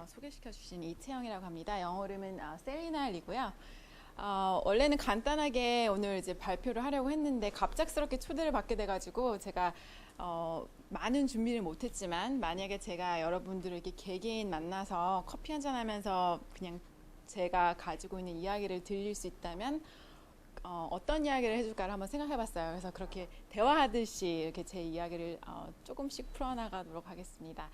소개시켜 주신 이채영이라고 합니다. 영어 이름은 셀리나이고요. 원래는 간단하게 오늘 이제 발표를 하려고 했는데 갑작스럽게 초대를 받게 돼가지고 제가 많은 준비를 못했지만 만약에 제가 여러분들을 이렇게 개개인 만나서 커피 한잔 하면서 그냥 제가 가지고 있는 이야기를 들릴 수 있다면 어떤 이야기를 해줄까를 한번 생각해봤어요. 그래서 그렇게 대화하듯이 이렇게 제 이야기를 조금씩 풀어나가도록 하겠습니다.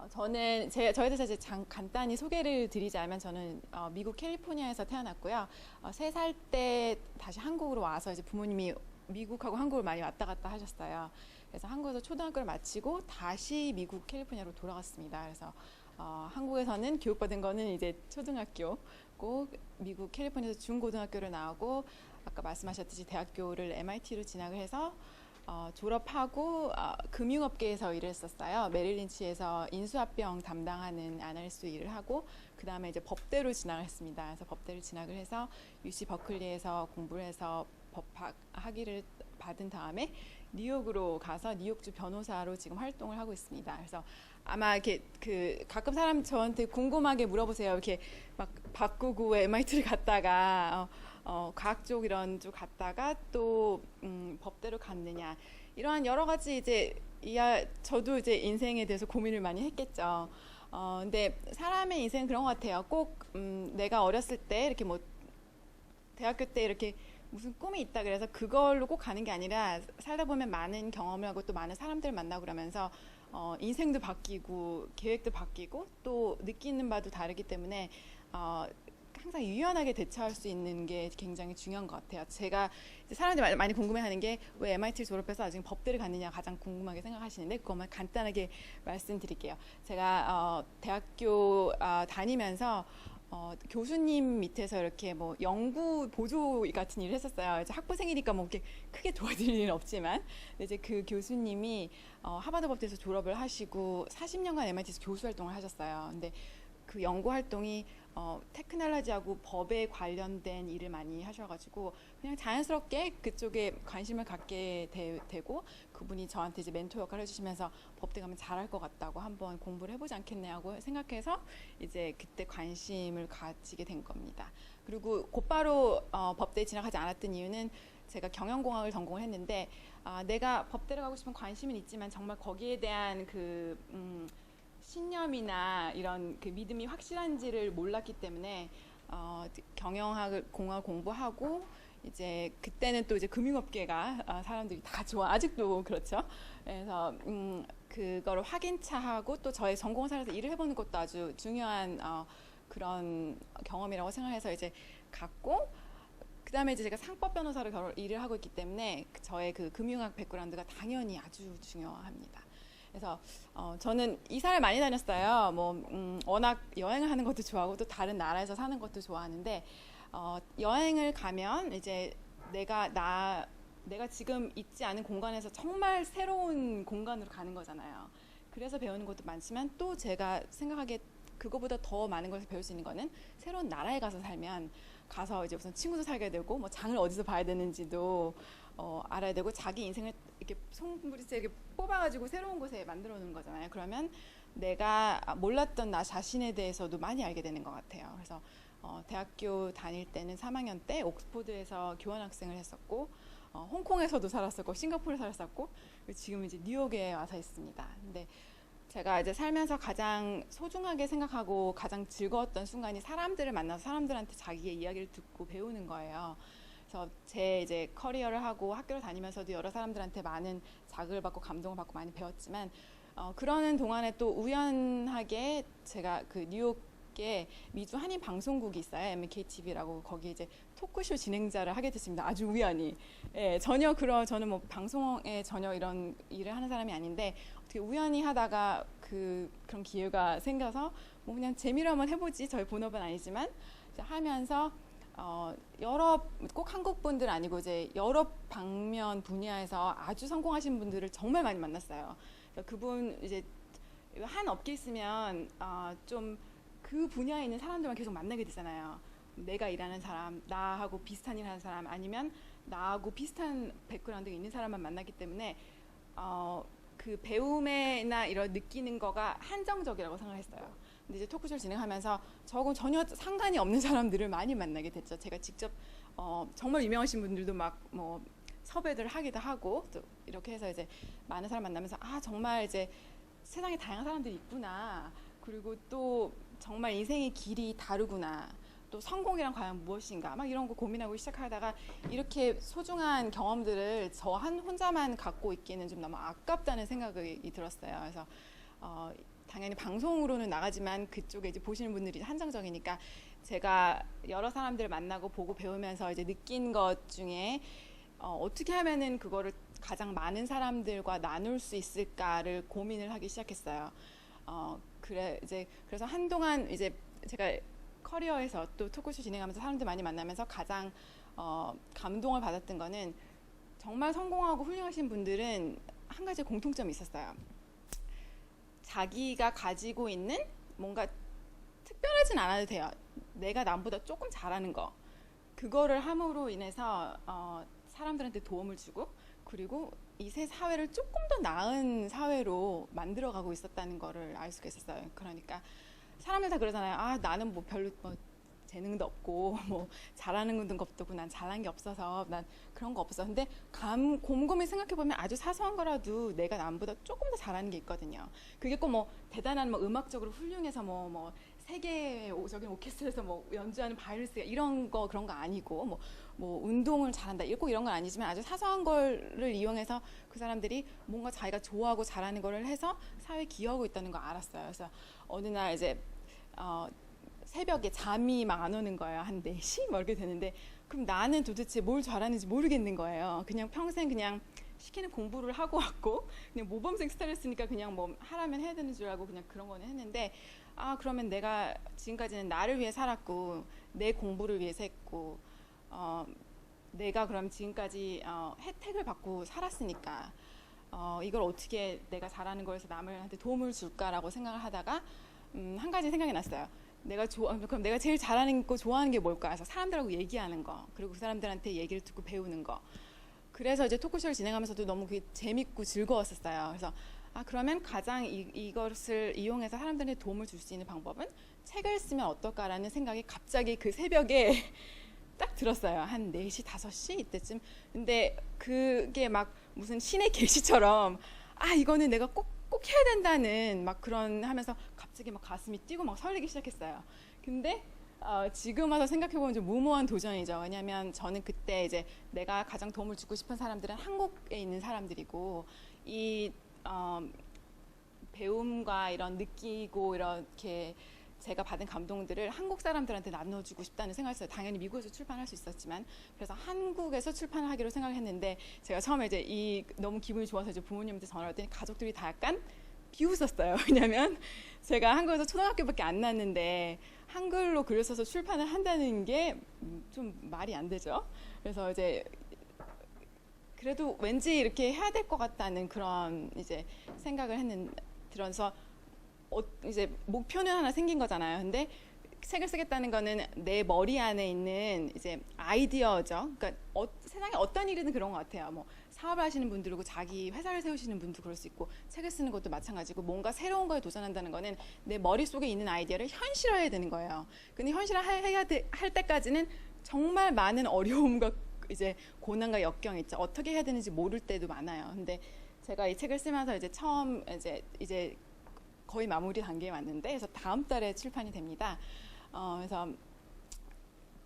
저는 저에 대해서 이제 간단히 소개를 드리자면 저는 미국 캘리포니아에서 태어났고요. 3살 때 다시 한국으로 와서 이제 부모님이 미국하고 한국을 많이 왔다 갔다 하셨어요. 그래서 한국에서 초등학교를 마치고 다시 미국 캘리포니아로 돌아갔습니다. 그래서 한국에서는 교육받은 거는 이제 초등학교고 미국 캘리포니아에서 중고등학교를 나오고 아까 말씀하셨듯이 대학교를 MIT로 진학을 해서 졸업하고 금융업계에서 일을 했었어요. 메릴린치에서 인수합병 담당하는 아날리스트 일을 하고 그 다음에 이제 법대로 진학을 했습니다. 그래서 법대를 진학을 해서 UC 버클리에서 공부를 해서 법학 학위를 받은 다음에 뉴욕으로 가서 뉴욕주 변호사로 지금 활동을 하고 있습니다. 그래서 아마 이렇게 가끔 사람 저한테 궁금하게 물어보세요. 이렇게 막 바꾸고 MIT를 갔다가 과학 쪽 이런 쪽 갔다가 또 법대로 갔느냐 이러한 여러 가지 이제 저도 이제 인생에 대해서 고민을 많이 했겠죠. 근데 사람의 인생은 그런 것 같아요. 꼭 내가 어렸을 때 이렇게 뭐 대학교 때 이렇게 무슨 꿈이 있다 그래서 그걸로 꼭 가는 게 아니라 살다 보면 많은 경험을 하고 또 많은 사람들을 만나고 그러면서 인생도 바뀌고 계획도 바뀌고 또 느끼는 바도 다르기 때문에 항상 유연하게 대처할 수 있는 게 굉장히 중요한 것 같아요. 제가 이제 사람들이 많이 궁금해하는 게 왜 MIT를 졸업해서 나중에 법대를 갔느냐 가장 궁금하게 생각하시는데 그것만 간단하게 말씀드릴게요. 제가 대학교 다니면서 교수님 밑에서 이렇게 뭐 연구 보조 같은 일을 했었어요. 이제 학부생이니까 뭐 이렇게 크게 도와드릴 일은 없지만 이제 그 교수님이 하버드 법대에서 졸업을 하시고 40년간 MIT에서 교수 활동을 하셨어요. 근데 그 연구 활동이 테크놀로지하고 법에 관련된 일을 많이 하셔가지고 그냥 자연스럽게 그쪽에 관심을 갖게 되고 그분이 저한테 이제 멘토 역할을 해주시면서 법대 가면 잘할 것 같다고 한번 공부를 해보지 않겠네 하고 생각해서 이제 그때 관심을 가지게 된 겁니다. 그리고 곧바로 법대에 진학하지 않았던 이유는 제가 경영공학을 전공을 했는데 내가 법대를 가고 싶은 관심은 있지만 정말 거기에 대한 신념이나 이런 그 믿음이 확실한지를 몰랐기 때문에 경영학을 공학 공부하고 이제 그때는 또 이제 금융업계가 사람들이 다 좋아 아직도 그렇죠. 그래서 그거를 확인차하고 또 저의 전공사에서 일을 해보는 것도 아주 중요한 그런 경험이라고 생각해서 이제 갔고 그 다음에 이제 제가 상법 변호사로 일을 하고 있기 때문에 저의 그 금융학 백그라운드가 당연히 아주 중요합니다. 그래서 저는 이사를 많이 다녔어요. 워낙 여행을 하는 것도 좋아하고 또 다른 나라에서 사는 것도 좋아하는데 여행을 가면 이제 내가 지금 있지 않은 공간에서 정말 새로운 공간으로 가는 거잖아요. 그래서 배우는 것도 많지만 또 제가 생각하기에 그거보다 더 많은 것을 배울 수 있는 거는 새로운 나라에 가서 살면 가서 이제 우선 친구도 사귀어야 되고 뭐 장을 어디서 봐야 되는지도 알아야 되고 자기 인생을 이렇게 손부리째 이렇게 뽑아가지고 새로운 곳에 만들어 놓는 거잖아요. 그러면 내가 몰랐던 나 자신에 대해서도 많이 알게 되는 것 같아요. 그래서 대학교 다닐 때는 3학년 때 옥스포드에서 교환학생을 했었고 홍콩에서도 살았었고 싱가포르에 살았었고 지금 이제 뉴욕에 와서 있습니다. 근데 제가 이제 살면서 가장 소중하게 생각하고 가장 즐거웠던 순간이 사람들을 만나서 사람들한테 자기의 이야기를 듣고 배우는 거예요. 그래서 제 이제 커리어를 하고 학교를 다니면서도 여러 사람들한테 많은 자극을 받고 감동을 받고 많이 배웠지만 그러는 동안에 또 우연하게 제가 그 뉴욕에 미주 한인 방송국이 있어요. MKTV라고 거기 이제 토크쇼 진행자를 하게 됐습니다. 아주 우연히. 예, 전혀 저는 뭐 방송에 전혀 이런 일을 하는 사람이 아닌데 어떻게 우연히 하다가 그런 기회가 생겨서 뭐 그냥 재미로 한번 해보지 저희 본업은 아니지만 이제 하면서 여러 꼭 한국 분들 아니고 이제 여러 방면 분야에서 아주 성공하신 분들을 정말 많이 만났어요. 그분 이제 한 업계 있으면 좀 그 분야에 있는 사람들만 계속 만나게 되잖아요. 내가 일하는 사람, 나하고 비슷한 일 하는 사람 아니면 나하고 비슷한 백그라운드가 있는 사람만 만나기 때문에 그 배움이나 이런 느끼는 거가 한정적이라고 생각했어요. 근데 이제 토크쇼를 진행하면서 저하고 전혀 상관이 없는 사람들을 많이 만나게 됐죠. 제가 직접 정말 유명하신 분들도 막 뭐 섭외를 하기도 하고 또 이렇게 해서 이제 많은 사람 만나면서 아 정말 이제 세상에 다양한 사람들이 있구나. 그리고 또 정말 인생의 길이 다르구나. 또 성공이란 과연 무엇인가 막 이런 거 고민하고 시작하다가 이렇게 소중한 경험들을 저 혼자만 갖고 있기는 좀 너무 아깝다는 생각이 들었어요. 그래서 당연히 방송으로는 나가지만 그쪽에 이제 보시는 분들이 한정적이니까 제가 여러 사람들을 만나고 보고 배우면서 이제 느낀 것 중에 어떻게 하면은 그거를 가장 많은 사람들과 나눌 수 있을까를 고민을 하기 시작했어요. 그래서 한동안 이제 제가 커리어에서 또 토크쇼 진행하면서 사람들 많이 만나면서 가장 감동을 받았던 거는 정말 성공하고 훌륭하신 분들은 한 가지 공통점이 있었어요. 자기가 가지고 있는 뭔가 특별하진 않아도 돼요. 내가 남보다 조금 잘하는 거. 그거를 함으로 인해서 사람들한테 도움을 주고 그리고 이 새 사회를 조금 더 나은 사회로 만들어가고 있었다는 거를 알 수가 있었어요. 그러니까 사람들 다 그러잖아요. 아 나는 뭐 별로 뭐 재능도 없고 뭐 잘하는 것도 없고 난 잘한 게 없어서 난 그런 거 없어. 근데 곰곰이 생각해 보면 아주 사소한 거라도 내가 남보다 조금 더 잘하는 게 있거든요. 그게 꼭 뭐 대단한 뭐 음악적으로 훌륭해서 뭐 세계적인 오케스트라에서 뭐 연주하는 바이올리스트 이런 거 그런 거 아니고 뭐 운동을 잘한다 이런 건 아니지만 아주 사소한 거를 이용해서 그 사람들이 뭔가 자기가 좋아하고 잘하는 거를 해서 사회에 기여하고 있다는 걸 알았어요. 그래서 어느 날 이제 새벽에 잠이 막 안 오는 거예요. 한 4시? 뭐 이렇게 되는데 그럼 나는 도대체 뭘 잘하는지 모르겠는 거예요. 그냥 평생 그냥 시키는 공부를 하고 왔고 그냥 모범생 스타일이었으니까 그냥 뭐 하라면 해야 되는 줄 알고 그냥 그런 거는 했는데 아 그러면 내가 지금까지는 나를 위해 살았고 내 공부를 위해서 했고 내가 그럼 지금까지 혜택을 받고 살았으니까 이걸 어떻게 내가 잘하는 거에서 남한테 도움을 줄까라고 생각을 하다가 한 가지 생각이 났어요. 그럼 내가 제일 잘하는 거 좋아하는 게 뭘까? 그래서 사람들하고 얘기하는 거, 그리고 그 사람들한테 얘기를 듣고 배우는 거. 그래서 이제 토크쇼를 진행하면서도 너무 그게 재밌고 즐거웠었어요. 그래서 그러면 가장 이것을 이용해서 사람들한테 도움을 줄 수 있는 방법은 책을 쓰면 어떨까라는 생각이 갑자기 그 새벽에 딱 들었어요. 한 4시, 5시 이때쯤. 근데 그게 막 무슨 신의 계시처럼 이거는 내가 꼭 해야 된다는 막 그런 하면서 갑자기 막 가슴이 뛰고 막 설레기 시작했어요. 근데 지금 와서 생각해보면 좀 무모한 도전이죠. 왜냐하면 저는 그때 이제 내가 가장 도움을 주고 싶은 사람들은 한국에 있는 사람들이고 이 배움과 이런 느끼고 이렇게 제가 받은 감동들을 한국 사람들한테 나눠주고 싶다는 생각을 했어요. 당연히 미국에서 출판할 수 있었지만 그래서 한국에서 출판을 하기로 생각했는데 제가 처음에 이제 너무 기분이 좋아서 이제 부모님한테 전화를 했더니 가족들이 다 약간 비웃었어요. 왜냐면 제가 한국에서 초등학교밖에 안 났는데 한글로 글을 써서 출판을 한다는 게 좀 말이 안 되죠. 그래서 이제 그래도 왠지 이렇게 해야 될 것 같다는 그런 이제 생각을 들어서 이제 목표는 하나 생긴 거잖아요. 근데 책을 쓰겠다는 거는 내 머리 안에 있는 이제 아이디어죠. 그러니까 세상에 어떤 일이든 그런 것 같아요. 뭐 사업을 하시는 분들이고 자기 회사를 세우시는 분도 그럴 수 있고 책을 쓰는 것도 마찬가지고 뭔가 새로운 거에 도전한다는 거는 내 머릿속에 있는 아이디어를 현실화해야 되는 거예요. 근데 현실화해야 할 때까지는 정말 많은 어려움과 이제 고난과 역경이 있죠. 어떻게 해야 되는지 모를 때도 많아요. 근데 제가 이 책을 쓰면서 이제 처음 이제 거의 마무리 단계에 왔는데 그래서 다음 달에 출판이 됩니다. 그래서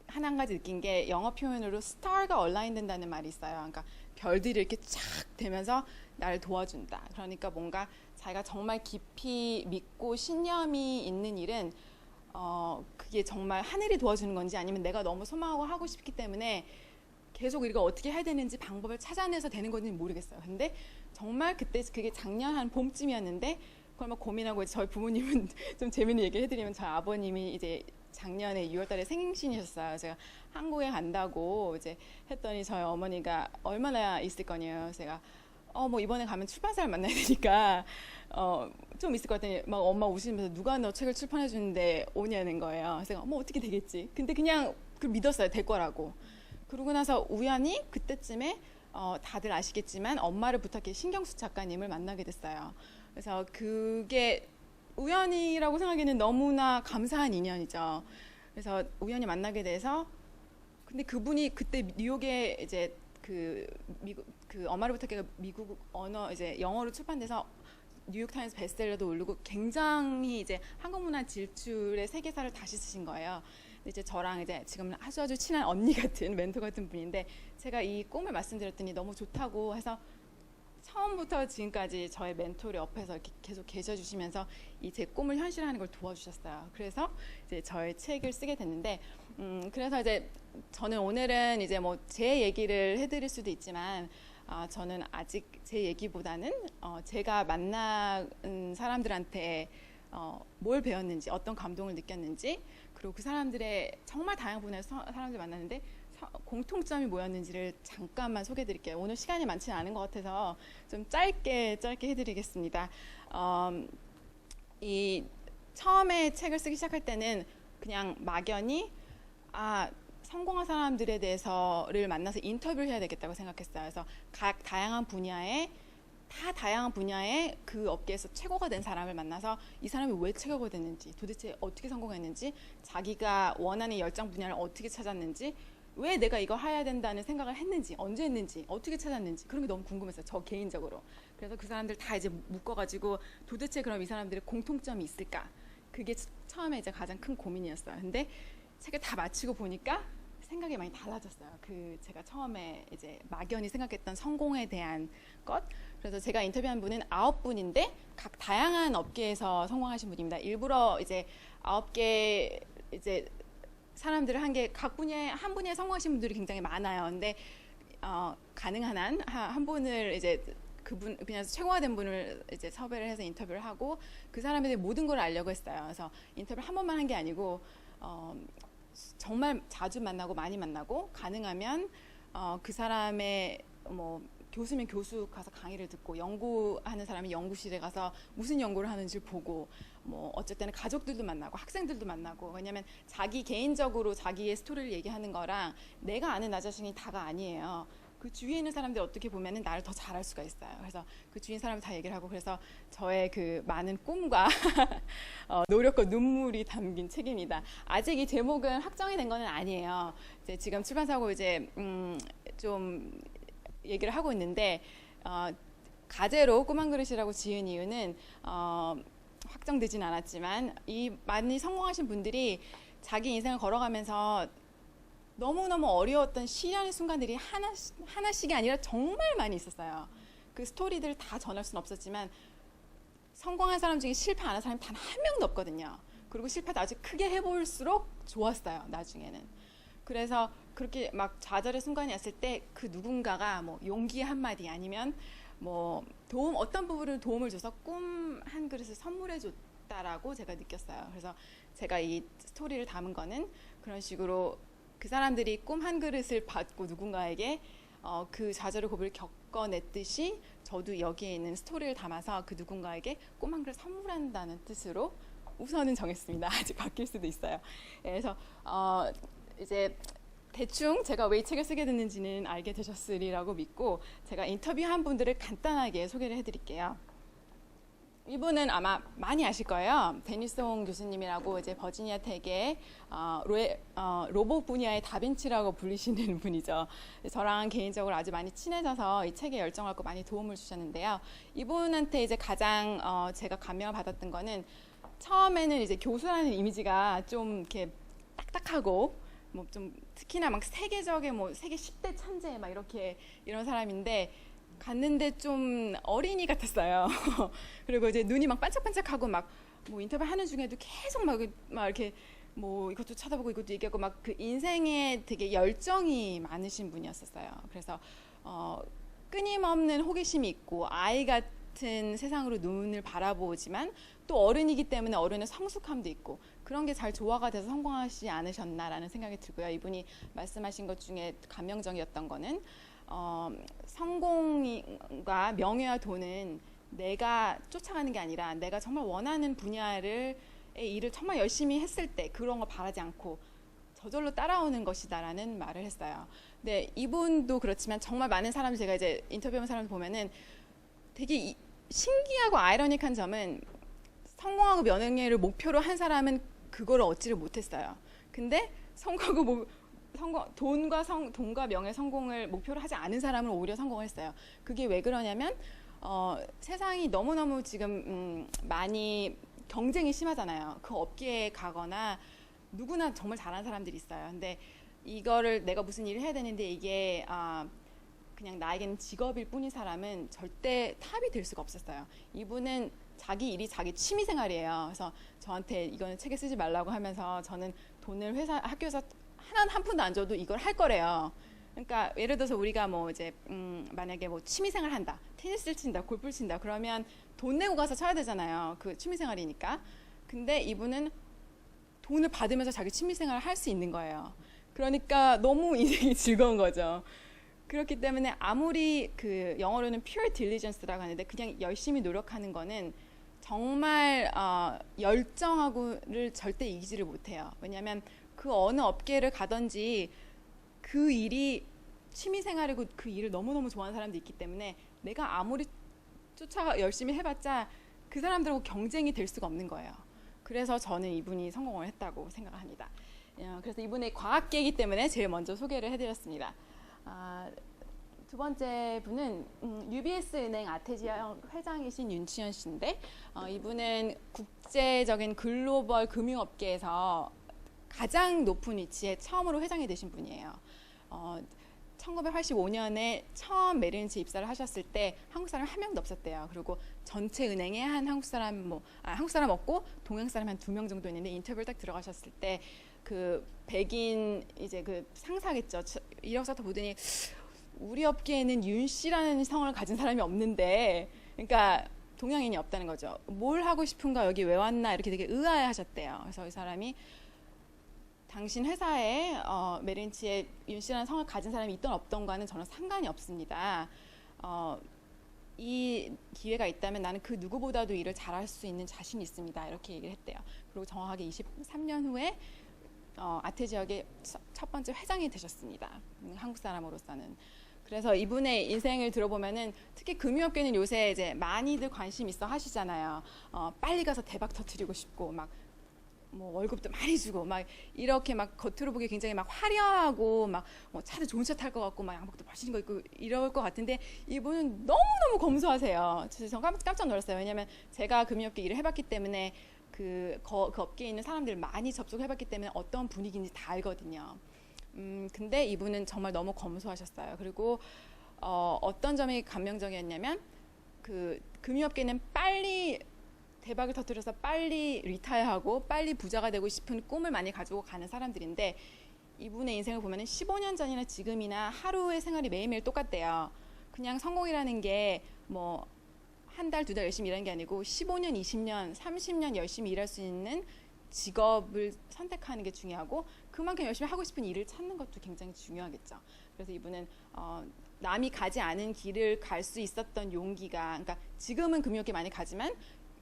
한 가지 느낀 게 영어 표현으로 스타가 얼라인 된다는 말이 있어요. 그러니까 별들이 이렇게 쫙 되면서 나를 도와준다. 그러니까 뭔가 자기가 정말 깊이 믿고 신념이 있는 일은 그게 정말 하늘이 도와주는 건지 아니면 내가 너무 소망하고 하고 싶기 때문에 계속 이거 어떻게 해야 되는지 방법을 찾아내서 되는 건지는 모르겠어요. 근데 정말 그게 작년 한 봄쯤이었는데 그걸 막 고민하고 저희 부모님은 좀 재밌는 얘기 해드리면 저희 아버님이 이제 작년에 6월달에 생신이셨어요. 제가 한국에 간다고 이제 했더니 저희 어머니가 얼마나 있을 거냐요. 제가 뭐 이번에 가면 출판사를 만나야 되니까 좀 있을 것 같더니 막 엄마 오시면서 누가 너 책을 출판해 주는데 오냐는 거예요. 그래서 뭐 어떻게 되겠지. 근데 그냥 믿었어요. 될 거라고. 그러고 나서 우연히 그때쯤에 다들 아시겠지만 엄마를 부탁해 신경수 작가님을 만나게 됐어요. 그래서 그게 우연이라고 생각하기에는 너무나 감사한 인연이죠. 그래서 우연히 만나게 돼서 근데 그분이 그때 뉴욕에 이제 그 미국 그 엄마를 부탁해가 미국 언어 이제 영어로 출판돼서 뉴욕타임스 베스트셀러도 오르고 굉장히 이제 한국 문화 질출의 세계사를 다시 쓰신 거예요. 근데 이제 저랑 이제 지금 아주 친한 언니 같은 멘토 같은 분인데 제가 이 꿈을 말씀드렸더니 너무 좋다고 해서 처음부터 지금까지 저의 멘토를 옆에서 이렇게 계속 계셔주시면서 이 제 꿈을 현실화하는 걸 도와주셨어요. 그래서 이제 저의 책을 쓰게 됐는데, 그래서 이제 저는 오늘은 이제 뭐 제 얘기를 해드릴 수도 있지만, 저는 아직 제 얘기보다는 제가 만난 사람들한테 뭘 배웠는지, 어떤 감동을 느꼈는지, 그리고 그 사람들의 정말 다양한 분야의 사람들 만났는데 공통점이 뭐였는지를 잠깐만 소개해 드릴게요. 오늘 시간이 많지는 않은 것 같아서 좀 짧게 해드리겠습니다. 이 처음에 책을 쓰기 시작할 때는 그냥 막연히 성공한 사람들에 대해서를 만나서 인터뷰를 해야 되겠다고 생각했어요. 그래서 각 다양한 분야에 그 업계에서 최고가 된 사람을 만나서 이 사람이 왜 최고가 됐는지, 도대체 어떻게 성공했는지, 자기가 원하는 열정 분야를 어떻게 찾았는지, 왜 내가 이거 해야 된다는 생각을 했는지, 언제 했는지, 어떻게 찾았는지, 그런 게 너무 궁금했어요. 저 개인적으로. 그래서 그 사람들 다 이제 묶어가지고 도대체 그럼 이 사람들의 공통점이 있을까? 그게 처음에 이제 가장 큰 고민이었어요. 근데 책을 다 마치고 보니까 생각이 많이 달라졌어요. 제가 처음에 이제 막연히 생각했던 성공에 대한 것. 그래서 제가 인터뷰한 분은 9분인데 각 다양한 업계에서 성공하신 분입니다. 일부러 이제 9개 이제 사람들을 각 분야에 한 분야에 성공하신 분들이 굉장히 많아요. 근데 가능한 한 분을 이제 그분 그냥 최고가 된 분을 이제 섭외를 해서 인터뷰를 하고 그 사람에 대해 모든 걸 알려고 했어요. 그래서 인터뷰를 한 번만 한 게 아니고 정말 자주 만나고 많이 만나고 가능하면 그 사람의 뭐 교수면 교수 가서 강의를 듣고 연구하는 사람이 연구실에 가서 무슨 연구를 하는지 보고 뭐 어쨌든 가족들도 만나고 학생들도 만나고 왜냐면 자기 개인적으로 자기의 스토리를 얘기하는 거랑 내가 아는 나 자신이 다가 아니에요. 그 주위에 있는 사람들이 어떻게 보면은 나를 더 잘할 수가 있어요. 그래서 그 주위에 사람을 다 얘기를 하고 그래서 저의 그 많은 꿈과 노력과 눈물이 담긴 책입니다. 아직 이 제목은 확정이 된 거는 아니에요. 이제 지금 출판사하고 이제 좀 얘기를 하고 있는데 가제로 꿈 한 그릇이라고 지은 이유는 확정되진 않았지만 이 많이 성공하신 분들이 자기 인생을 걸어가면서 너무너무 어려웠던 시련의 순간들이 하나씩이 아니라 정말 많이 있었어요. 그 스토리들을 다 전할 수는 없었지만 성공한 사람 중에 실패 안 한 사람이 단 한 명도 없거든요. 그리고 실패도 아주 크게 해볼수록 좋았어요. 나중에는. 그래서 그렇게 막 좌절의 순간이 왔을 때 그 누군가가 뭐 용기의 한마디 아니면 뭐 어떤 부분을 도움을 줘서 꿈 한 그릇을 선물해 줬다라고 제가 느꼈어요. 그래서 제가 이 스토리를 담은 거는 그런 식으로 그 사람들이 꿈 한 그릇을 받고 누군가에게 그 좌절의 고비를 겪어냈듯이 저도 여기에 있는 스토리를 담아서 그 누군가에게 꿈 한 그릇 선물한다는 뜻으로 우선은 정했습니다. 아직 바뀔 수도 있어요. 그래서 이제 대충 제가 왜 이 책을 쓰게 됐는지는 알게 되셨으리라고 믿고 제가 인터뷰한 분들을 간단하게 소개를 해드릴게요. 이분은 아마 많이 아실 거예요. 데니송 교수님이라고 이제 버지니아 텍의 로봇 분야의 다빈치라고 불리시는 분이죠. 저랑 개인적으로 아주 많이 친해져서 이 책에 열정을 갖고 많이 도움을 주셨는데요. 이분한테 이제 가장 제가 감명을 받았던 거는 처음에는 이제 교수라는 이미지가 좀 이렇게 딱딱하고 뭐 좀 특히나 막 세계적인 뭐 세계 10대 천재 막 이런 사람인데 갔는데 좀 어린이 같았어요. 그리고 이제 눈이 막 반짝반짝하고 막 뭐 인터뷰 하는 중에도 계속 막 이렇게 뭐 이것도 쳐다보고 이것도 얘기하고 막 그 인생에 되게 열정이 많으신 분이었었어요. 그래서 끊임없는 호기심이 있고 아이 같은 세상으로 눈을 바라보지만 또 어른이기 때문에 어른의 성숙함도 있고 그런 게 잘 조화가 돼서 성공하시지 않으셨나라는 생각이 들고요. 이분이 말씀하신 것 중에 감명적이었던 거는 성공과 명예와 돈은 내가 쫓아가는 게 아니라 내가 정말 원하는 분야의 일을 정말 열심히 했을 때 그런 거 바라지 않고 저절로 따라오는 것이다라는 말을 했어요. 근데 이분도 그렇지만 정말 많은 사람들 제가 이제 인터뷰한 사람들 보면은 되게 신기하고 아이러닉한 점은 성공하고 명예를 목표로 한 사람은 그거를 얻지를 못했어요. 근데 돈과 명예 성공을 목표로 하지 않은 사람은 오히려 성공을 했어요. 그게 왜 그러냐면 세상이 너무너무 지금 많이 경쟁이 심하잖아요. 그 업계에 가거나 누구나 정말 잘하는 사람들이 있어요. 근데 이거를 내가 무슨 일을 해야 되는데 이게 그냥 나에게는 직업일 뿐인 사람은 절대 탑이 될 수가 없었어요. 이분은 자기 일이 자기 취미 생활이에요. 그래서 저한테 이거는 책에 쓰지 말라고 하면서 저는 돈을 학교에서 한 푼도 안 줘도 이걸 할 거래요. 그러니까 예를 들어서 우리가 뭐 이제 만약에 뭐 취미 생활 한다, 테니스를 친다, 골프를 친다, 그러면 돈 내고 가서 쳐야 되잖아요. 그 취미 생활이니까. 근데 이분은 돈을 받으면서 자기 취미 생활을 할 수 있는 거예요. 그러니까 너무 인생이 즐거운 거죠. 그렇기 때문에 아무리 그 영어로는 pure diligence라고 하는데 그냥 열심히 노력하는 거는 정말 열정하고를 절대 이기지를 못해요. 왜냐하면 그 어느 업계를 가든지 그 일이 취미생활이고 그 일을 너무너무 좋아하는 사람도 있기 때문에 내가 아무리 열심히 해봤자 그 사람들하고 경쟁이 될 수가 없는 거예요. 그래서 저는 이분이 성공을 했다고 생각합니다. 그래서 이분의 과학계이기 때문에 제일 먼저 소개를 해드렸습니다. 두 번째 분은 UBS 은행 아테지아 회장이신 윤치현 씨인데 이분은 국제적인 글로벌 금융업계에서 가장 높은 위치에 처음으로 회장이 되신 분이에요. 1985년에 처음 메릴린치 입사를 하셨을 때 한국 사람 한 명도 없었대요. 그리고 전체 은행에 한 한국 사람 없고 동양 사람 한 2명 정도 있는데 인터뷰를 딱 들어가셨을 때 그 백인 이제 그 상사겠죠. 이력서부터 보더니 우리 업계에는 윤 씨라는 성을 가진 사람이 없는데, 그러니까 동양인이 없다는 거죠. 뭘 하고 싶은가, 여기 왜 왔나, 이렇게 되게 의아해하셨대요. 그래서 이 사람이 당신 회사에 메린치에 윤 씨라는 성을 가진 사람이 있던 없던가는 저는 상관이 없습니다. 이 기회가 있다면 나는 그 누구보다도 일을 잘할 수 있는 자신이 있습니다. 이렇게 얘기를 했대요. 그리고 정확하게 23년 후에 아테지역의 첫 번째 회장이 되셨습니다. 한국 사람으로서는. 그래서 이분의 인생을 들어보면은 특히 금융업계는 요새 이제 많이들 관심 있어 하시잖아요. 빨리 가서 대박 터뜨리고 싶고 막 뭐 월급도 많이 주고 막 이렇게 막 겉으로 보기 굉장히 막 화려하고 막 뭐 차도 좋은 차 탈 것 같고 막 양복도 멋있는 거 입고 이럴 것 같은데 이분은 너무너무 검소하세요. 저 깜짝 놀랐어요. 왜냐하면 제가 금융업계 일을 해봤기 때문에 그 업계에 있는 사람들 많이 접촉해봤기 때문에 어떤 분위기인지 다 알거든요. 근데 이분은 정말 너무 검소하셨어요. 그리고 어떤 점이 감명적이었냐면 그 금융업계는 빨리 대박을 터뜨려서 빨리 리타이어하고 빨리 부자가 되고 싶은 꿈을 많이 가지고 가는 사람들인데 이분의 인생을 보면은 15년 전이나 지금이나 하루의 생활이 매일매일 똑같대요. 그냥 성공이라는 게 뭐 한 달, 2달 열심히 일하는 게 아니고 15년, 20년, 30년 열심히 일할 수 있는 직업을 선택하는 게 중요하고 그만큼 열심히 하고 싶은 일을 찾는 것도 굉장히 중요하겠죠. 그래서 이분은 남이 가지 않은 길을 갈 수 있었던 용기가, 그러니까 지금은 금융업계 많이 가지만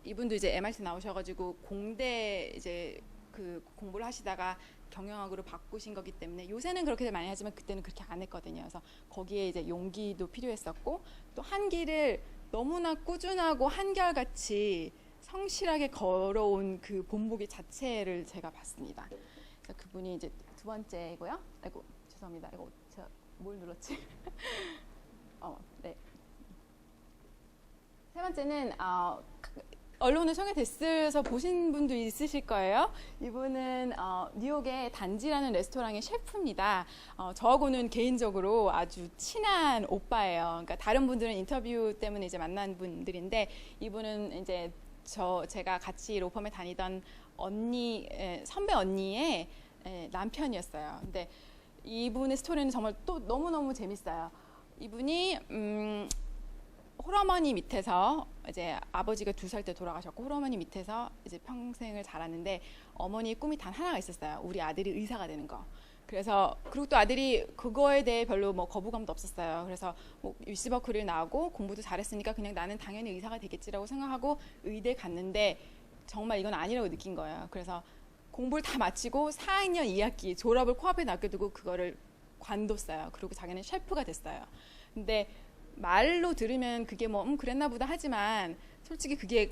이분도 이제 MIT 나오셔가지고 공대 이제 그 공부를 하시다가 경영학으로 바꾸신 거기 때문에 요새는 그렇게 많이 하지만 그때는 그렇게 안 했거든요. 그래서 거기에 이제 용기도 필요했었고 또 한 길을 너무나 꾸준하고 한결같이 성실하게 걸어온 그 본보기 자체를 제가 봤습니다. 그래서 그분이 이제 두 번째고요. 아이고 죄송합니다. 이거 제가 뭘 눌렀지? 네. 세 번째는 언론에 소개됐어서 보신 분도 있으실 거예요. 이분은 뉴욕의 단지라는 레스토랑의 셰프입니다. 저하고는 개인적으로 아주 친한 오빠예요. 그러니까 다른 분들은 인터뷰 때문에 이제 만난 분들인데 이분은 이제 제가 같이 로펌에 다니던 선배 언니의 남편이었어요. 근데 이분의 스토리는 정말 또 너무너무 재밌어요. 이분이 홀어머니 밑에서 이제 아버지가 2살 때 돌아가셨고 홀어머니 밑에서 이제 평생을 자랐는데 어머니의 꿈이 단 하나가 있었어요. 우리 아들이 의사가 되는 거. 그래서 그리고 또 아들이 그거에 대해 별로 뭐 거부감도 없었어요. 그래서 뭐 UC 버클리를 나오고 공부도 잘했으니까 그냥 나는 당연히 의사가 되겠지라고 생각하고 의대 갔는데 정말 이건 아니라고 느낀 거예요. 그래서 공부를 다 마치고 4학년 2학기 졸업을 코앞에 남겨두고 그거를 관뒀어요. 그리고 자기는 셰프가 됐어요. 근데 말로 들으면 그게 뭐 그랬나 보다 하지만 솔직히 그게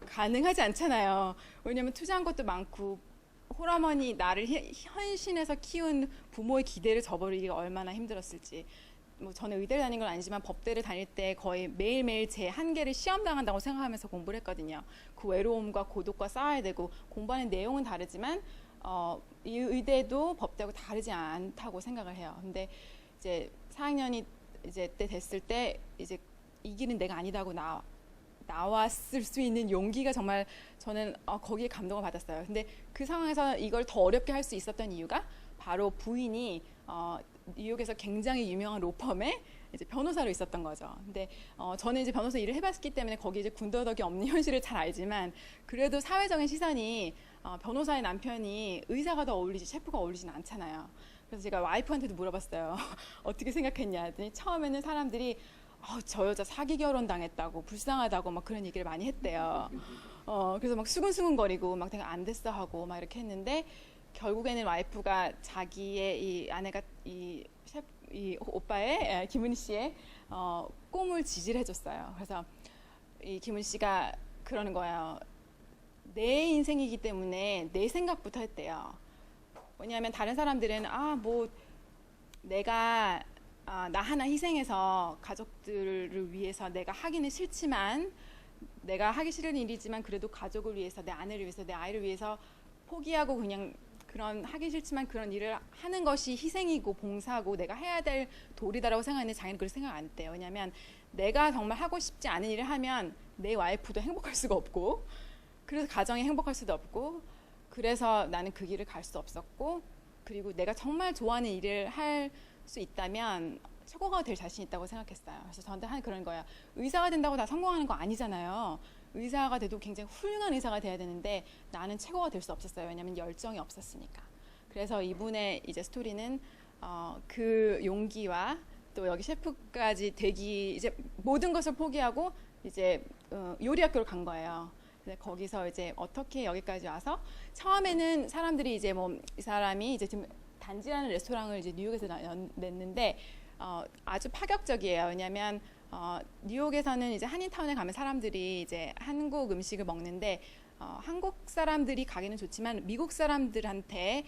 가능하지 않잖아요. 왜냐면 투자한 것도 많고 홀어머니 나를 헌신해서 키운 부모의 기대를 저버리기가 얼마나 힘들었을지. 뭐 저는 의대를 다닌 건 아니지만 법대를 다닐 때 거의 매일매일 제 한계를 시험당한다고 생각하면서 공부를 했거든요. 그 외로움과 고독과 싸워야 되고 공부하는 내용은 다르지만 이 의대도 법대하고 다르지 않다고 생각을 해요. 근데 이제 4학년이 이제 때 됐을 때 이제 이 길은 내가 아니다고 나왔을 수 있는 용기가 정말 저는 거기에 감동을 받았어요. 근데 그 상황에서 이걸 더 어렵게 할 수 있었던 이유가 바로 부인이 뉴욕에서 굉장히 유명한 로펌에 이제 변호사로 있었던 거죠. 근데 저는 이제 변호사 일을 해봤기 때문에 거기 이제 군더더기 없는 현실을 잘 알지만 그래도 사회적인 시선이 변호사의 남편이 의사가 더 어울리지 셰프가 어울리진 않잖아요. 그래서 제가 와이프한테도 물어봤어요. 어떻게 생각했냐 했더니 처음에는 사람들이 저 여자 사기 결혼 당했다고 불쌍하다고 막 그런 얘기를 많이 했대요. 그래서 막 수근수근거리고 막 내가 안 됐어 하고 막 이렇게 했는데 결국에는 와이프가 자기의 이 아내가 이 오빠의 김은희 씨의 꿈을 지지를 해줬어요. 그래서 이 김은희 씨가 그러는 거예요. 내 인생이기 때문에 내 생각부터 했대요. 왜냐하면 다른 사람들은 뭐 내가 나 하나 희생해서 가족들을 위해서 내가 하기는 싫지만 내가 하기 싫은 일이지만 그래도 가족을 위해서 내 아내를 위해서 내 아이를 위해서 포기하고 그냥 그런 하기 싫지만 그런 일을 하는 것이 희생이고 봉사고 내가 해야 될 도리다라고 생각하는데 자기는 그렇게 생각 안 했대요. 왜냐하면 내가 정말 하고 싶지 않은 일을 하면 내 와이프도 행복할 수가 없고 그래서 가정이 행복할 수도 없고 그래서 나는 그 길을 갈 수 없었고 그리고 내가 정말 좋아하는 일을 할 수 있다면 최고가 될 자신 있다고 생각했어요. 그래서 저한테 그런 거예요. 의사가 된다고 다 성공하는 거 아니잖아요. 의사가 돼도 굉장히 훌륭한 의사가 돼야 되는데 나는 최고가 될 수 없었어요. 왜냐하면 열정이 없었으니까. 그래서 이분의 이제 스토리는 그 용기와 또 여기 셰프까지 되기 이제 모든 것을 포기하고 이제 요리 학교를 간 거예요. 근데 거기서 이제 어떻게 여기까지 와서 처음에는 사람들이 이제 뭐 이 사람이 이제 지금 단지라는 레스토랑을 이제 뉴욕에서 냈는데 아주 파격적이에요. 왜냐하면 뉴욕에서는 이제 한인타운에 가면 사람들이 이제 한국 음식을 먹는데 한국 사람들이 가기는 좋지만 미국 사람들한테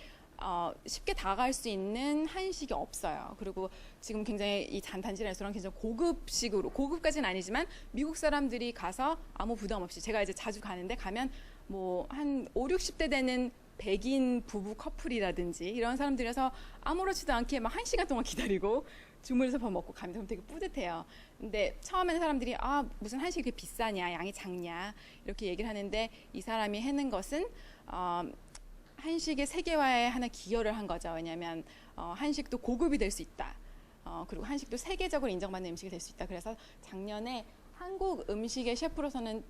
쉽게 다가갈 수 있는 한식이 없어요. 그리고 지금 굉장히 이 단지 레스토랑 굉장히 고급식으로 고급까지는 아니지만 미국 사람들이 가서 아무 부담 없이 제가 이제 자주 가는데 가면 뭐 한 5, 60대 되는 백인 부부 커플이라든지 이런 사람들이라서 아무렇지도 않게 막 1시간 동안 기다리고 주문해서 밥 먹고 가면 되게 뿌듯해요. 근데 처음에는 사람들이 무슨 한식이 그렇게 비싸냐 양이 작냐 이렇게 얘기를 하는데 이 사람이 해낸 것은 한식의 세계화에 하나 기여를 한 거죠. 왜냐하면 한식도 고급이 될 수 있다. 그리고 한식도 세계적으로 인정받는 음식이 될 수 있다. 그래서 작년에 한국 음식의 셰프로서는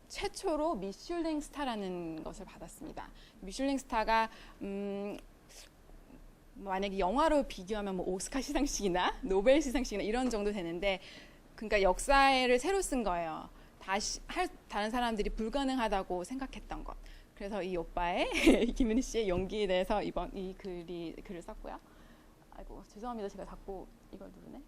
최초로 미슐랭 스타라는 것을 받았습니다. 미슐랭 스타가 만약에 영화로 비교하면 뭐 오스카 시상식이나 노벨 시상식이나 이런 정도 되는데 그러니까 역사를 새로 쓴 거예요. 다른 사람들이 불가능하다고 생각했던 것. 그래서 이 오빠의 김은희 씨의 용기에 대해서 이번 이 글을 썼고요. 아이고 죄송합니다. 제가 자꾸 이걸 누르네.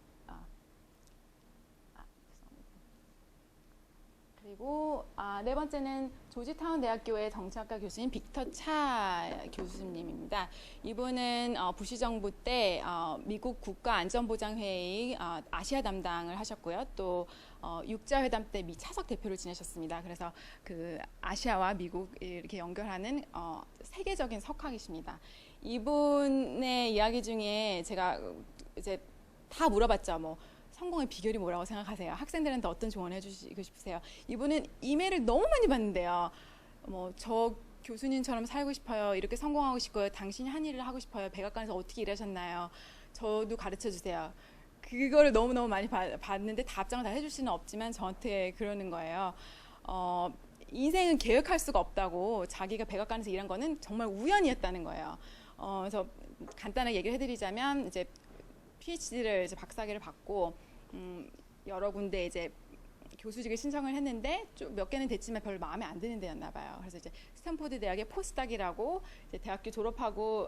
그리고 네 번째는 조지타운 대학교의 정치학과 교수인 빅터 차 교수님입니다. 이분은 부시 정부 때 미국 국가안전보장회의 아시아 담당을 하셨고요. 또 육자회담 때 미 차석 대표를 지내셨습니다. 그래서 그 아시아와 미국 이렇게 연결하는 세계적인 석학이십니다. 이분의 이야기 중에 제가 이제 다 물어봤죠. 뭐 성공의 비결이 뭐라고 생각하세요? 학생들한테 어떤 조언을 해주시고 싶으세요? 이분은 이메일을 너무 많이 받는데요. 뭐 저 교수님처럼 살고 싶어요. 이렇게 성공하고 싶어요. 당신이 한 일을 하고 싶어요. 백악관에서 어떻게 일하셨나요? 저도 가르쳐 주세요. 그거를 너무너무 많이 받는데 답장을 다 해줄 수는 없지만 저한테 그러는 거예요. 인생은 계획할 수가 없다고 자기가 백악관에서 일한 거는 정말 우연이었다는 거예요. 그래서 간단하게 얘기를 해드리자면 이제 PhD를 이제 박사학위를 받고 여러 군데 이제 교수직을 신청을 했는데 좀 몇 개는 됐지만 별로 마음에 안 드는 데였나 봐요. 그래서 이제 스탠포드 대학의 포스닥이라고 이제 대학교 졸업하고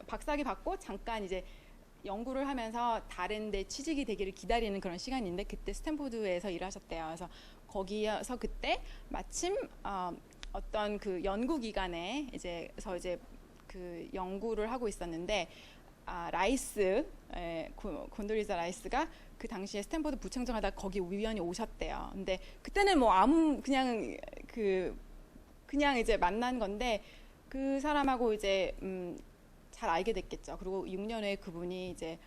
박사학위 받고 잠깐 이제 연구를 하면서 다른 데 취직이 되기를 기다리는 그런 시간인데 그때 스탠포드에서 일을 하셨대요. 그래서 거기서 그때 마침 어떤 그 연구 기관에 이제 그 연구를 하고 있었는데 라이스 곤돌리자 라이스가 그 당시에 스탠포드 부총장하다 거기 우연히 오셨대요. 근데 그때는 뭐 아무 그냥 이제 만난 건데 그 사람하고 이제 잘 알게 됐겠죠. 그리고 6년 후에 그분이 이제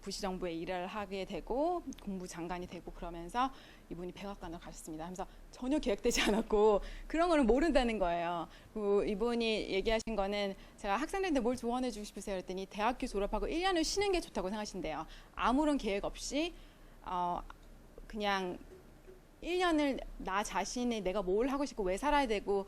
부시 정부에 일을 하게 되고 국무장관이 되고 그러면서 이분이 백악관으로 가셨습니다. 하면서 전혀 계획되지 않았고 그런 거는 모른다는 거예요. 그리고 이분이 얘기하신 거는 제가 학생들한테 뭘 조언해 주고 싶으세요? 그랬더니 대학교 졸업하고 1년을 쉬는 게 좋다고 생각하신대요. 아무런 계획 없이 그냥 1년을 나 자신이 내가 뭘 하고 싶고 왜 살아야 되고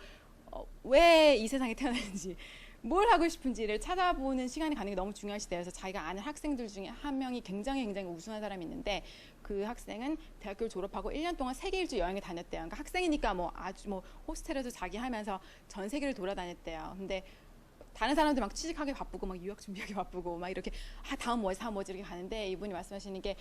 왜 이 세상에 태어났는지 뭘 하고 싶은지를 찾아보는 시간이 가는 게 너무 중요한 시대여서 자기가 아는 학생들 중에 한 명이 굉장히 우수한 사람이 있는데 그 학생은 대학교를 졸업하고 1년 동안 세계 일주 여행을 다녔대요. 그러니까 학생이니까 뭐 아주 뭐 호스텔에도 자기 하면서 전 세계를 돌아다녔대요. 근데 다른 사람들 막 취직하기 바쁘고 막 유학 준비하기 바쁘고 막 이렇게 다음 뭐지 이렇게 가는데 이분이 말씀하시는 게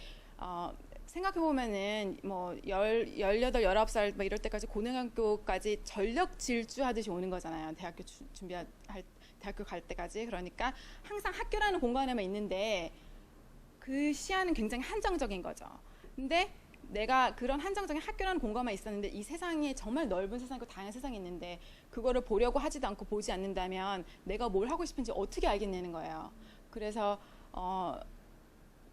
생각해 보면은 뭐 18, 19살 막 이럴 때까지 고등학교까지 전력 질주하듯이 오는 거잖아요. 대학교 갈 때까지. 그러니까 항상 학교라는 공간에만 있는데 그 시야는 굉장히 한정적인 거죠. 근데 내가 그런 한정적인 학교라는 공간만 있었는데 이 세상에 정말 넓은 세상이고 다양한 세상이 있는데 그거를 보려고 하지도 않고 보지 않는다면 내가 뭘 하고 싶은지 어떻게 알겠냐는 거예요. 그래서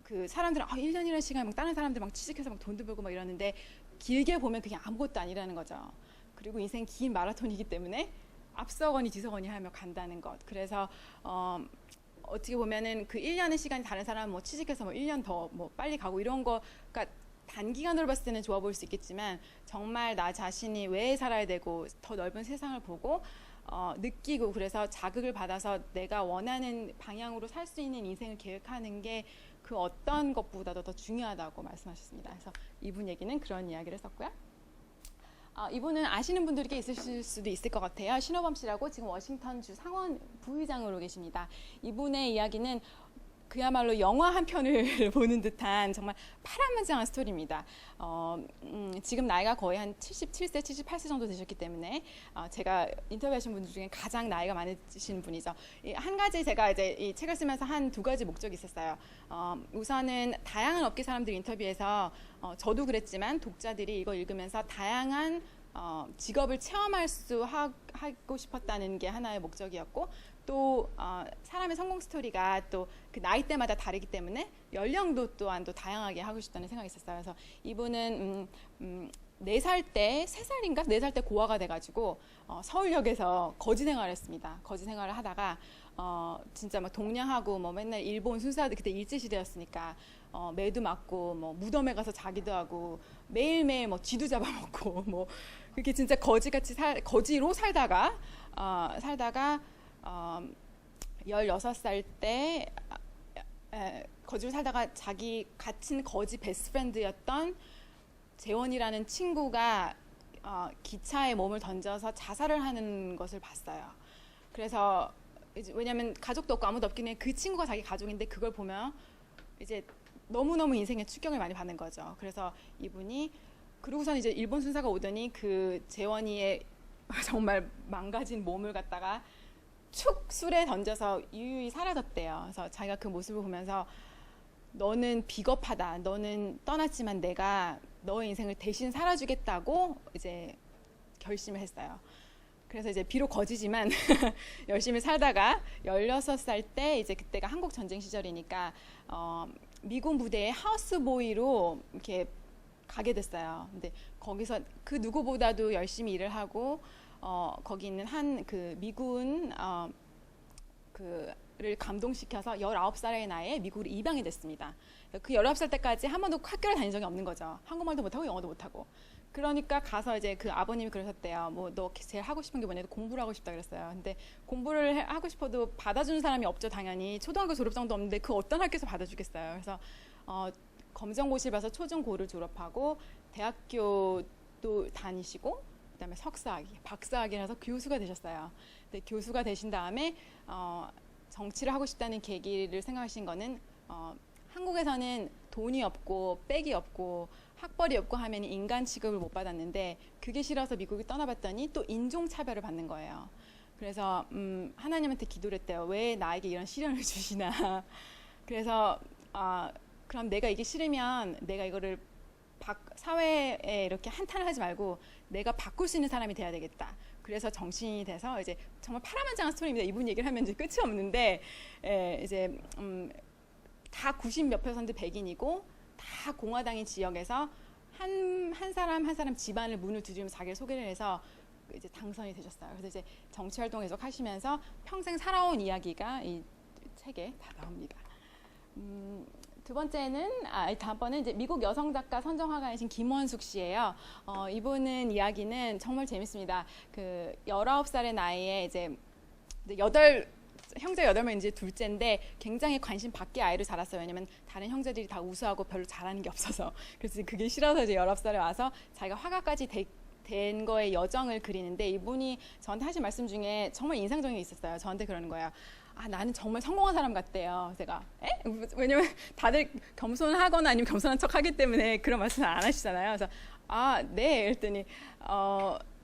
그 사람들은 1년이라는 시간 막 다른 사람들 막 취직해서 막 돈도 벌고 막 이러는데 길게 보면 그게 아무것도 아니라는 거죠. 그리고 인생 긴 마라톤이기 때문에 앞서거니 뒤서거니 하며 간다는 것. 그래서 어떻게 보면은 그 1년의 시간이 다른 사람은 뭐 취직해서 뭐 1년 더 뭐 빨리 가고 이런 거, 그러니까 단기간으로 봤을 때는 좋아 보일 수 있겠지만 정말 나 자신이 왜 살아야 되고 더 넓은 세상을 보고 느끼고 그래서 자극을 받아서 내가 원하는 방향으로 살 수 있는 인생을 계획하는 게 그 어떤 것보다도 더 중요하다고 말씀하셨습니다. 그래서 이분 얘기는 그런 이야기를 했었고요. 이분은 아시는 분들이 있으실 수도 있을 것 같아요. 신호범 씨라고 지금 워싱턴주 상원 부의장으로 계십니다. 이분의 이야기는 그야말로 영화 한 편을 보는 듯한 정말 파란만장한 스토리입니다. 지금 나이가 거의 한 77세, 78세 정도 되셨기 때문에 제가 인터뷰하신 분들 중에 가장 나이가 많으신 분이죠. 한 가지 제가 이제 이 책을 쓰면서 한 두 가지 목적이 있었어요. 우선은 다양한 업계 사람들 인터뷰에서 저도 그랬지만 독자들이 이거 읽으면서 다양한 직업을 체험할 수 하고 싶었다는 게 하나의 목적이었고 또 사람의 성공 스토리가 또 그 나이대마다 다르기 때문에 연령도 또한 또 다양하게 하고 싶다는 생각이 있었어요. 그래서 이분은 4살 때, 3살인가? 4살 때 고아가 돼가지고 서울역에서 거지 생활을 했습니다. 거지 생활을 하다가 진짜 막 동냥하고 뭐 맨날 일본 순사들 그때 일제시대였으니까 매도 맞고 뭐 무덤에 가서 자기도 하고 매일매일 뭐 쥐도 잡아먹고 뭐 그렇게 진짜 거지로 살다가 16살 때 거지로 살다가 자기 같은 거지 베스트 프렌드였던 재원이라는 친구가 기차에 몸을 던져서 자살을 하는 것을 봤어요. 그래서 이제 왜냐하면 가족도 없고 아무도 없긴 해. 그 친구가 자기 가족인데 그걸 보면 이제 너무너무 인생에 충격을 많이 받는 거죠. 그래서 이분이 그러고선 이제 일본 순사가 오더니 그 재원이의 정말 망가진 몸을 갖다가 축 술에 던져서 유유히 사라졌대요. 그래서 자기가 그 모습을 보면서 너는 비겁하다. 너는 떠났지만 내가 너의 인생을 대신 살아주겠다고 이제 결심을 했어요. 그래서 이제 비록 거지지만 열심히 살다가 16살 때 이제 그때가 한국 전쟁 시절이니까 미군 부대의 하우스보이로 이렇게 가게 됐어요. 근데 거기서 그 누구보다도 열심히 일을 하고 거기 있는 한 그 미군 그를 감동시켜서 19살의 나이에 미국으로 입양이 됐습니다. 그 19살 때까지 한 번도 학교를 다닌 적이 없는 거죠. 한국말도 못하고 영어도 못하고. 그러니까 가서 이제 그 아버님이 그러셨대요. 뭐 너 제일 하고 싶은 게 뭐냐? 공부를 하고 싶다 그랬어요. 근데 공부를 하고 싶어도 받아주는 사람이 없죠, 당연히. 초등학교 졸업장도 없는데 그 어떤 학교에서 받아주겠어요. 그래서 검정고시를 봐서 초중고를 졸업하고 대학교도 다니시고 그다음에 석사학위, 박사학위라서 교수가 되셨어요. 근데 교수가 되신 다음에 정치를 하고 싶다는 계기를 생각하신 거는 한국에서는 돈이 없고 백이 없고 학벌이 없고 하면 인간 취급을 못 받았는데 그게 싫어서 미국에 떠나봤더니 또 인종차별을 받는 거예요. 그래서 하나님한테 기도를 했대요. 왜 나에게 이런 시련을 주시나. 그래서 그럼 내가 이게 싫으면 내가 이거를 사회에 이렇게 한탄을 하지 말고 내가 바꿀 수 있는 사람이 돼야 되겠다. 그래서 정신이 돼서 이제 정말 파란만장한 스토리입니다. 이분 얘기를 하면 이제 끝이 없는데 이제 다 90 몇 퍼센트 백인이고 다 공화당인 지역에서 한 사람 한 사람 집안을 문을 두드리면서 자기를 소개를 해서 이제 당선이 되셨어요. 그래서 이제 정치 활동 계속 하시면서 평생 살아온 이야기가 이 책에 다 나옵니다. 두 번째는 다음번은 이제 미국 여성 작가 선정화가이신 김원숙 씨예요. 이분은 이야기는 정말 재밌습니다. 그 19살의 나이에 이제 형제 8명 이제 둘째인데 굉장히 관심 밖에 아이를 자랐어요. 왜냐면 다른 형제들이 다 우수하고 별로 잘하는 게 없어서. 그래서 그게 싫어서 이제 19살에 와서 자기가 화가까지 된 거의 여정을 그리는데 이분이 저한테 하신 말씀 중에 정말 인상적인 게 있었어요. 저한테 그러는 거예요. 나는 정말 성공한 사람 같대요. 제가 왜냐면 다들 겸손하거나 아니면 겸손한 척 하기 때문에 그런 말씀을 안 하시잖아요. 그래서 네. 이랬더니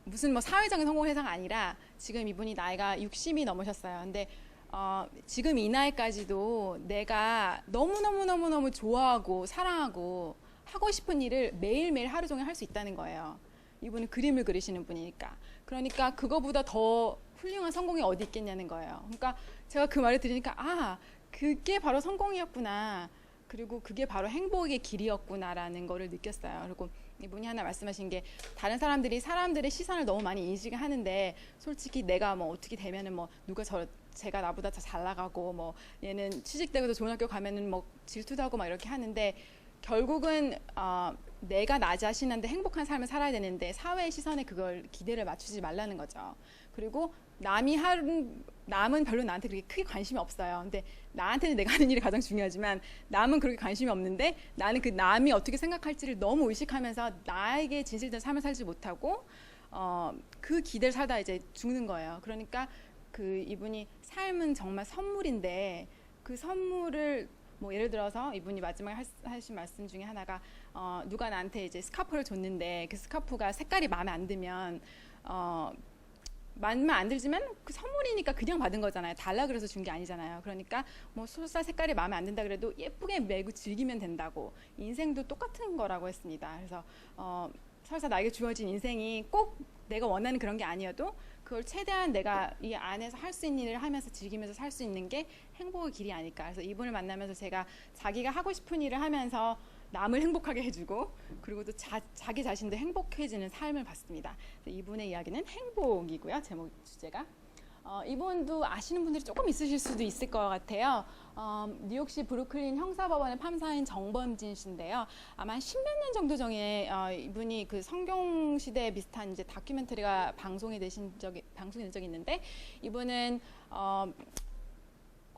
무슨 뭐 사회적인 성공 회사가 아니라 지금 이분이 나이가 60이 넘으셨어요. 근데 지금 이 나이까지도 내가 너무너무 좋아하고 사랑하고 하고 싶은 일을 매일매일 하루 종일 할 수 있다는 거예요. 이분은 그림을 그리시는 분이니까. 그러니까 그거보다 더 훌륭한 성공이 어디 있겠냐는 거예요. 그러니까 제가 그 말을 들으니까 그게 바로 성공이었구나. 그리고 그게 바로 행복의 길이었구나라는 거를 느꼈어요. 그리고 이분이 하나 말씀하신 게 다른 사람들이 사람들의 시선을 너무 많이 인식을 하는데 솔직히 내가 뭐 어떻게 되면은 뭐 누가 제가 나보다 더 잘 나가고 뭐 얘는 취직되고도 좋은 학교 가면은 뭐 질투도 하고 막 이렇게 하는데 결국은 내가 나 자신한테 행복한 삶을 살아야 되는데 사회의 시선에 그걸 기대를 맞추지 말라는 거죠. 그리고 남은 별로 나한테 그렇게 크게 관심이 없어요. 근데 나한테는 내가 하는 일이 가장 중요하지만 남은 그렇게 관심이 없는데 나는 그 남이 어떻게 생각할지를 너무 의식하면서 나에게 진실된 삶을 살지 못하고 그 기대를 살다 이제 죽는 거예요. 그러니까 그 이분이 삶은 정말 선물인데 그 선물을 뭐 예를 들어서 이분이 마지막에 하신 말씀 중에 하나가 누가 나한테 이제 스카프를 줬는데 그 스카프가 색깔이 마음에 안 들면 마음에 안 들지만 그 선물이니까 그냥 받은 거잖아요. 달라 그래서 준 게 아니잖아요. 그러니까 뭐 소설 색깔이 마음에 안 든다 그래도 예쁘게 매고 즐기면 된다고. 인생도 똑같은 거라고 했습니다. 그래서 설사 나에게 주어진 인생이 꼭 내가 원하는 그런 게 아니어도 그걸 최대한 내가 이 안에서 할 수 있는 일을 하면서 즐기면서 살 수 있는 게 행복의 길이 아닐까. 그래서 이분을 만나면서 제가 자기가 하고 싶은 일을 하면서 남을 행복하게 해주고 그리고 또 자기 자신도 행복해지는 삶을 봤습니다. 이분의 이야기는 행복이고요. 제목 주제가 이분도 아시는 분들이 조금 있으실 수도 있을 것 같아요. 뉴욕시 브루클린 형사법원의 판사인 정범진 씨인데요. 아마 한 10몇 년 정도 전에 이분이 그 성경 시대에 비슷한 이제 다큐멘터리가 방송이 된 적이 있는데 이분은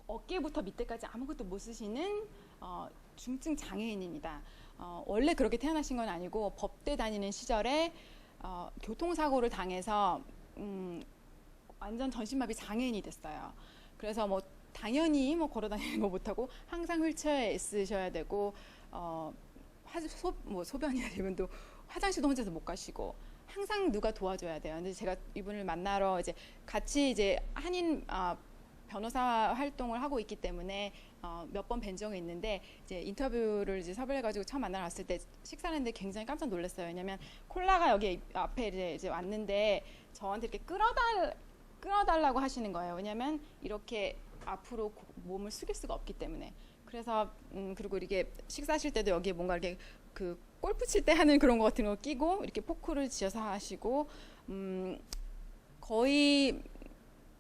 어깨부터 밑에까지 아무것도 못 쓰시는 중증 장애인입니다. 원래 그렇게 태어나신 건 아니고 법대 다니는 시절에 교통사고를 당해서 완전 전신마비 장애인이 됐어요. 그래서 뭐 당연히 뭐 걸어다니는 거 못하고 항상 휠체어에 있으셔야 되고 소변이나 이분도 화장실도 혼자서 못 가시고 항상 누가 도와줘야 돼요. 근데 제가 이분을 만나러 이제 같이 이제 한인 변호사 활동을 하고 있기 때문에 몇 번 뵌 적이 있는데 이제 인터뷰를 이제 섭외해가지고 처음 만나러 왔을 때 식사를 했는데 굉장히 깜짝 놀랐어요. 왜냐면 콜라가 여기 앞에 이제 왔는데 저한테 이렇게 끌어달라고 하시는 거예요. 왜냐면 이렇게 앞으로 몸을 숙일 수가 없기 때문에. 그래서 그리고 이렇게 식사하실 때도 여기에 뭔가 이렇게 그 골프 칠 때 하는 그런 거 같은 거 끼고 이렇게 포크를 쥐어서 하시고 거의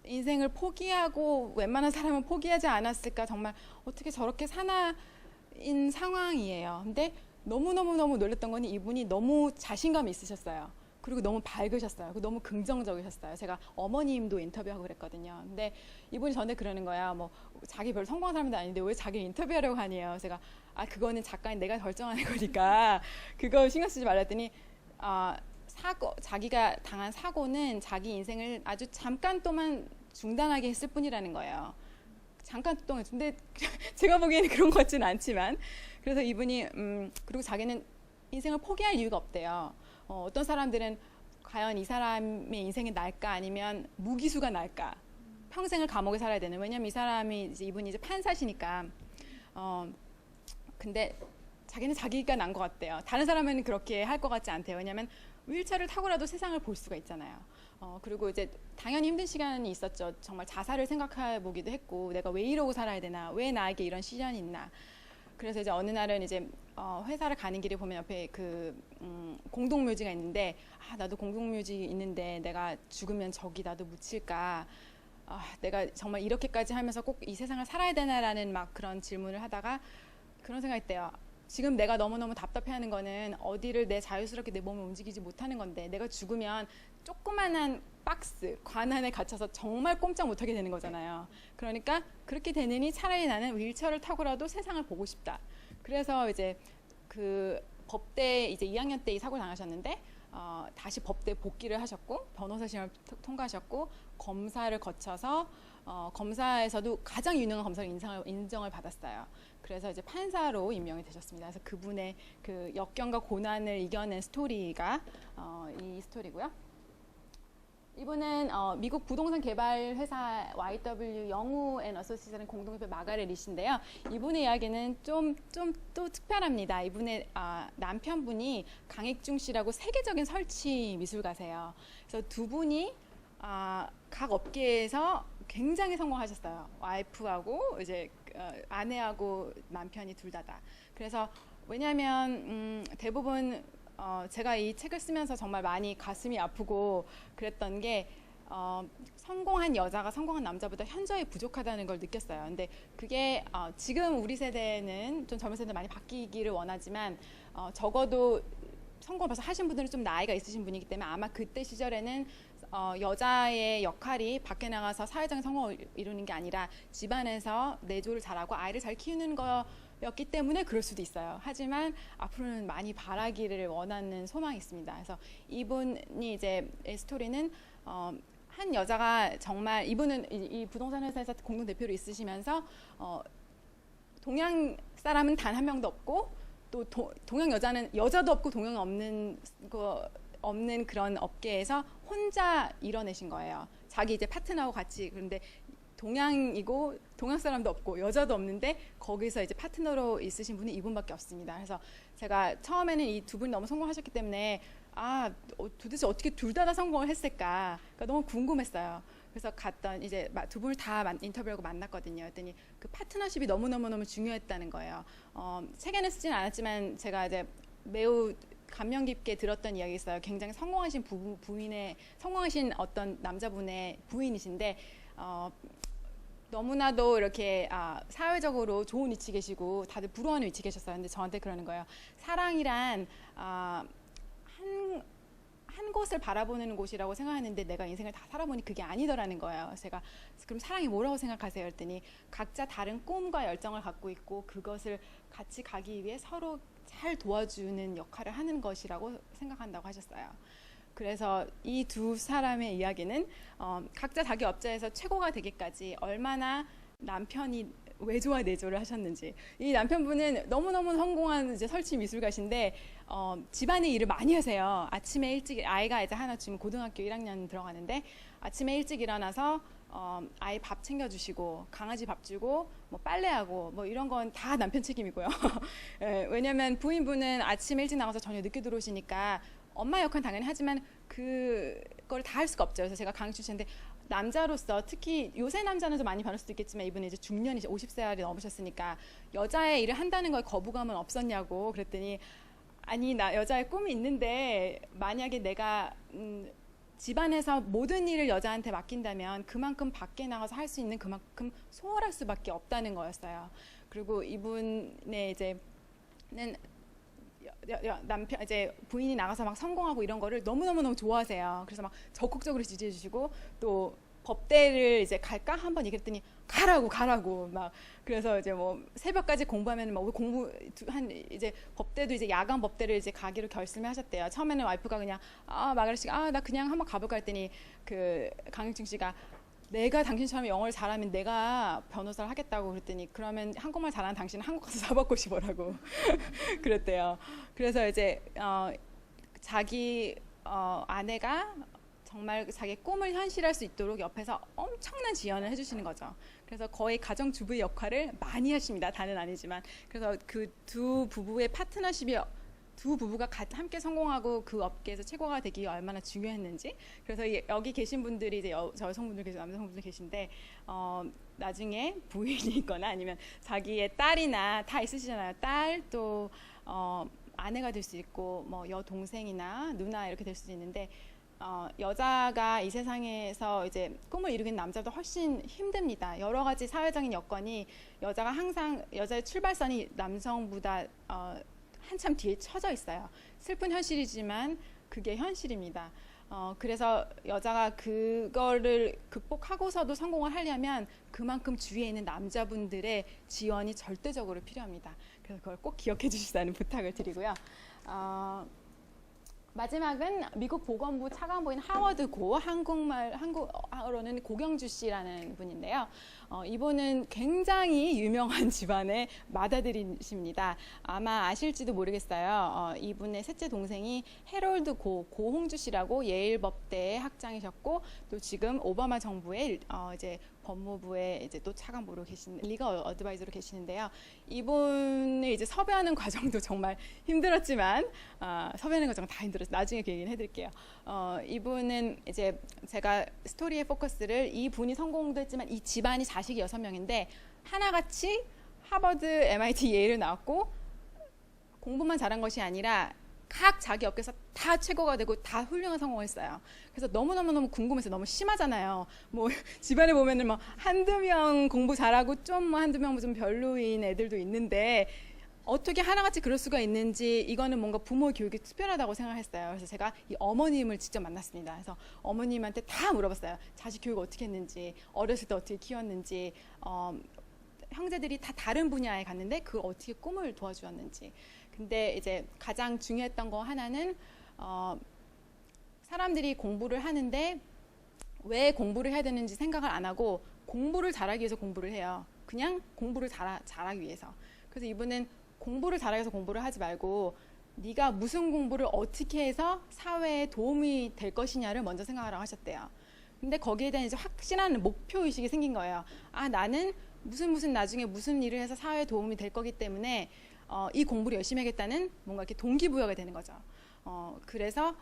인생을 포기하고 웬만한 사람은 포기하지 않았을까. 정말 어떻게 저렇게 사나인 상황이에요. 근데 너무 놀랐던 건 이분이 너무 자신감이 있으셨어요. 그리고 너무 밝으셨어요. 그리고 너무 긍정적이셨어요. 제가 어머님도 인터뷰하고 그랬거든요. 근데 이분이 저한테 그러는 거야. 뭐 자기 별로 성공한 사람도 아닌데 왜 자기를 인터뷰하려고 하니요. 제가 그거는 작가인 내가 결정하는 거니까 그거 신경 쓰지 말랬더니 자기가 당한 사고는 자기 인생을 아주 잠깐 동안 중단하게 했을 뿐이라는 거예요. 잠깐 동안. 근데 제가 보기에는 그런 것 같지는 않지만, 그래서 이분이 그리고 자기는 인생을 포기할 이유가 없대요. 어떤 사람들은 과연 이 사람의 인생이 날까 아니면 무기수가 날까, 평생을 감옥에 살아야 되는. 왜냐면 이 사람이 이분이 이제 판사시니까. 근데 자기는 자기가 난 것 같대요. 다른 사람은 그렇게 할 것 같지 않대요. 왜냐면 휠체어를 타고라도 세상을 볼 수가 있잖아요. 그리고 이제 당연히 힘든 시간이 있었죠. 정말 자살을 생각해 보기도 했고, 내가 왜 이러고 살아야 되나, 왜 나에게 이런 시련이 있나. 그래서 이제 어느 날은 이제 회사를 가는 길에 보면 옆에 그 공동묘지가 있는데, 나도 공동묘지 있는데 내가 죽으면 저기 나도 묻힐까, 내가 정말 이렇게까지 하면서 꼭 이 세상을 살아야 되나라는 막 그런 질문을 하다가 그런 생각했대요. 지금 내가 너무너무 답답해하는 거는 어디를 내 자유스럽게 내 몸을 움직이지 못하는 건데, 내가 죽으면 조그만한 박스, 관 안에 갇혀서 정말 꼼짝 못하게 되는 거잖아요. 그러니까 그렇게 되느니 차라리 나는 휠체어를 타고라도 세상을 보고 싶다. 그래서 이제 그 법대 이제 2학년 때 이 사고를 당하셨는데, 다시 법대 복귀를 하셨고, 변호사 시험을 통과하셨고, 검사를 거쳐서 검사에서도 가장 유능한 검사로 인정을 받았어요. 그래서 이제 판사로 임명이 되셨습니다. 그래서 그분의 그 역경과 고난을 이겨낸 스토리가 이 스토리고요. 이분은 미국 부동산 개발 회사 YW 영우 앤 어소시에이트의 공동대표 마가렛 리시인데요. 이분의 이야기는 좀 또 특별합니다. 이분의 남편분이 강익중 씨라고 세계적인 설치 미술가세요. 그래서 두 분이 각 업계에서 굉장히 성공하셨어요. 와이프하고 이제 아내하고 남편이 둘 다다. 그래서 왜냐하면 대부분 제가 이 책을 쓰면서 정말 많이 가슴이 아프고 그랬던 게, 성공한 여자가 성공한 남자보다 현저히 부족하다는 걸 느꼈어요. 근데 그게 지금 우리 세대는, 좀 젊은 세대는 많이 바뀌기를 원하지만, 적어도 성공을 벌써 하신 분들은 좀 나이가 있으신 분이기 때문에 아마 그때 시절에는 여자의 역할이 밖에 나가서 사회적인 성공을 이루는 게 아니라 집안에서 내조를 잘하고 아이를 잘 키우는 거였기 때문에 그럴 수도 있어요. 하지만 앞으로는 많이 바라기를 원하는 소망이 있습니다. 그래서 이분이 이제 스토리는 한 여자가 정말, 이분은 이 부동산 회사에서 공동 대표로 있으시면서 동양 사람은 단 한 명도 없고, 또 동양 여자는 여자도 없고 동양 없는 그런 업계에서 혼자 이뤄내신 거예요. 자기 이제 파트너하고 같이. 그런데 동양이고 동양 사람도 없고 여자도 없는데 거기서 이제 파트너로 있으신 분이 이분밖에 없습니다. 그래서 제가 처음에는 이 두 분이 너무 성공하셨기 때문에 도대체 어떻게 둘 다 성공을 했을까, 그러니까 너무 궁금했어요. 그래서 갔던 이제 두 분을 다 인터뷰하고 만났거든요. 그랬더니 그 파트너십이 너무 중요했다는 거예요. 책에는 쓰지는 않았지만 제가 이제 매우 감명 깊게 들었던 이야기 있어요. 굉장히 성공하신 성공하신 어떤 남자분의 부인이신데, 너무나도 이렇게 사회적으로 좋은 위치에 계시고 다들 부러워하는 위치에 계셨어요. 근데 저한테 그러는 거예요. 사랑이란 한 곳을 바라보는 곳이라고 생각했는데 내가 인생을 다 살아보니 그게 아니더라는 거예요. 제가 그럼 사랑이 뭐라고 생각하세요? 했더니 각자 다른 꿈과 열정을 갖고 있고 그것을 같이 가기 위해 서로 잘 도와주는 역할을 하는 것이라고 생각한다고 하셨어요. 그래서 이 두 사람의 이야기는 각자 자기 업자에서 최고가 되기까지 얼마나 남편이 외조와 내조를 하셨는지. 이 남편분은 너무너무 성공한 이제 설치 미술가신데 집안의 일을 많이 하세요. 아침에 일찍, 아이가 이제 하나 지금 고등학교 1학년 들어가는데 아침에 일찍 일어나서 아이 밥 챙겨주시고 강아지 밥 주고 뭐 빨래하고 뭐 이런 건 다 남편 책임이고요. 왜냐면 부인분은 아침 일찍 나가서 저녁 늦게 들어오시니까 엄마 역할은 당연히 하지만 그걸 다 할 수가 없죠. 그래서 제가 강의 주시는데 남자로서 특히 요새 남자는 좀 많이 변할 수도 있겠지만 이분은 이제 중년이 50세알이 넘으셨으니까 여자의 일을 한다는 거에 거부감은 없었냐고 그랬더니, 아니 나 여자의 꿈이 있는데 만약에 내가 집안에서 모든 일을 여자한테 맡긴다면 그만큼 밖에 나가서 할 수 있는 그만큼 소홀할 수밖에 없다는 거였어요. 그리고 이분의 이제는 남편 이제 부인이 나가서 막 성공하고 이런 거를 너무 좋아하세요. 그래서 막 적극적으로 지지해 주시고, 또 법대를 이제 갈까 한번 얘기했더니 가라고 막, 그래서 이제 뭐 새벽까지 공부하면 막 이제 법대도 이제 야간 법대를 이제 가기로 결심을 하셨대요. 처음에는 와이프가 그냥 마가렛 씨가 나 그냥 한번 가볼까 했더니 그 강익중 씨가 내가 당신처럼 영어를 잘하면 내가 변호사를 하겠다고 그랬더니 그러면 한국말 잘하는 당신은 한국 가서 사법고시 보라고 그랬대요. 그래서 이제 자기 아내가 정말 자기 꿈을 현실할 수 있도록 옆에서 엄청난 지원을 해주시는 거죠. 그래서 거의 가정주부의 역할을 많이 하십니다. 다는 아니지만. 그래서 그 두 부부의 파트너십이 두 부부가 함께 성공하고 그 업계에서 최고가 되기 얼마나 중요했는지. 그래서 여기 계신 분들이 이제 여성분들 계시고 남성분들 계신데 나중에 부인이 있거나 아니면 자기의 딸이나 다 있으시잖아요. 딸 또 아내가 될 수 있고 뭐 여동생이나 누나 이렇게 될 수 있는데 여자가 이 세상에서 이제 꿈을 이루긴 남자보다 훨씬 힘듭니다. 여러 가지 사회적인 여건이 여자가 항상 여자의 출발선이 남성보다 한참 뒤에 처져 있어요. 슬픈 현실이지만 그게 현실입니다. 그래서 여자가 그거를 극복하고서도 성공을 하려면 그만큼 주위에 있는 남자분들의 지원이 절대적으로 필요합니다. 그래서 그걸 꼭 기억해 주시라는 부탁을 드리고요. 마지막은 미국 보건부 차관보인 하워드 고, 한국어로는 고경주 씨라는 분인데요. 이분은 굉장히 유명한 집안의 맏아들이십니다. 아마 아실지도 모르겠어요. 이분의 셋째 동생이 해롤드 고, 고홍주 씨라고 예일법대의 학장이셨고 또 지금 오바마 정부의 이제 법무부에 이제 또 차관보로 계신 리거 어드바이저로 계시는데요. 이분을 이제 섭외하는 과정도 정말 힘들었지만 섭외하는 과정 다 힘들었어요. 나중에 그 얘기는 해드릴게요. 이분은 이제 제가 스토리의 포커스를 이분이 성공도 했지만 이 집안이 자식이 6명인데 하나같이 하버드, MIT, 예일을 나왔고 공부만 잘한 것이 아니라 각 자기 업계에서 다 최고가 되고 다 훌륭한 성공을 했어요. 그래서 너무 궁금해서 너무 심하잖아요. 뭐 집안에 보면은 뭐 한두 명 공부 잘하고 좀 뭐 한두 명 좀 별로인 애들도 있는데 어떻게 하나같이 그럴 수가 있는지 이거는 뭔가 부모 교육이 특별하다고 생각했어요. 그래서 제가 이 어머님을 직접 만났습니다. 그래서 어머님한테 다 물어봤어요. 자식 교육 어떻게 했는지, 어렸을 때 어떻게 키웠는지, 형제들이 다 다른 분야에 갔는데 그 어떻게 꿈을 도와주었는지. 근데 이제 가장 중요했던 거 하나는 사람들이 공부를 하는데 왜 공부를 해야 되는지 생각을 안 하고 공부를 잘하기 위해서 공부를 해요. 그냥 공부를 잘하기 위해서. 그래서 이분은 공부를 잘하기 위해서 공부를 하지 말고 네가 무슨 공부를 어떻게 해서 사회에 도움이 될 것이냐를 먼저 생각하라고 하셨대요. 근데 거기에 대한 이제 확실한 목표 의식이 생긴 거예요. 아, 나는 무슨 나중에 무슨 일을 해서 사회에 도움이 될 거기 때문에 이 공부를 열심히 하겠다는 뭔가 이렇게 동기부여가 되는 거죠. 그래서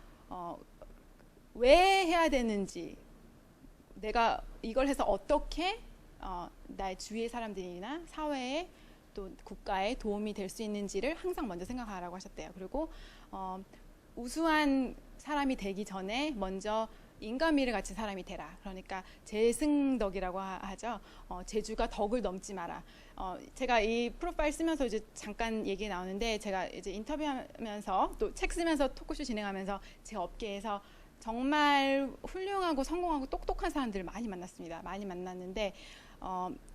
왜 해야 되는지, 내가 이걸 해서 어떻게 나의 주위의 사람들이나 사회에 또 국가에 도움이 될 수 있는지를 항상 먼저 생각하라고 하셨대요. 그리고 우수한 사람이 되기 전에 먼저 인간미를 갖춘 사람이 되라. 그러니까 재승덕이라고 하죠. 재주가 덕을 넘지 마라. 제가 이 프로파일 쓰면서 이제 잠깐 얘기 나오는데 제가 이제 인터뷰하면서 또 책 쓰면서 토크쇼 진행하면서 제 업계에서 정말 훌륭하고 성공하고 똑똑한 사람들을 많이 만났습니다. 많이 만났는데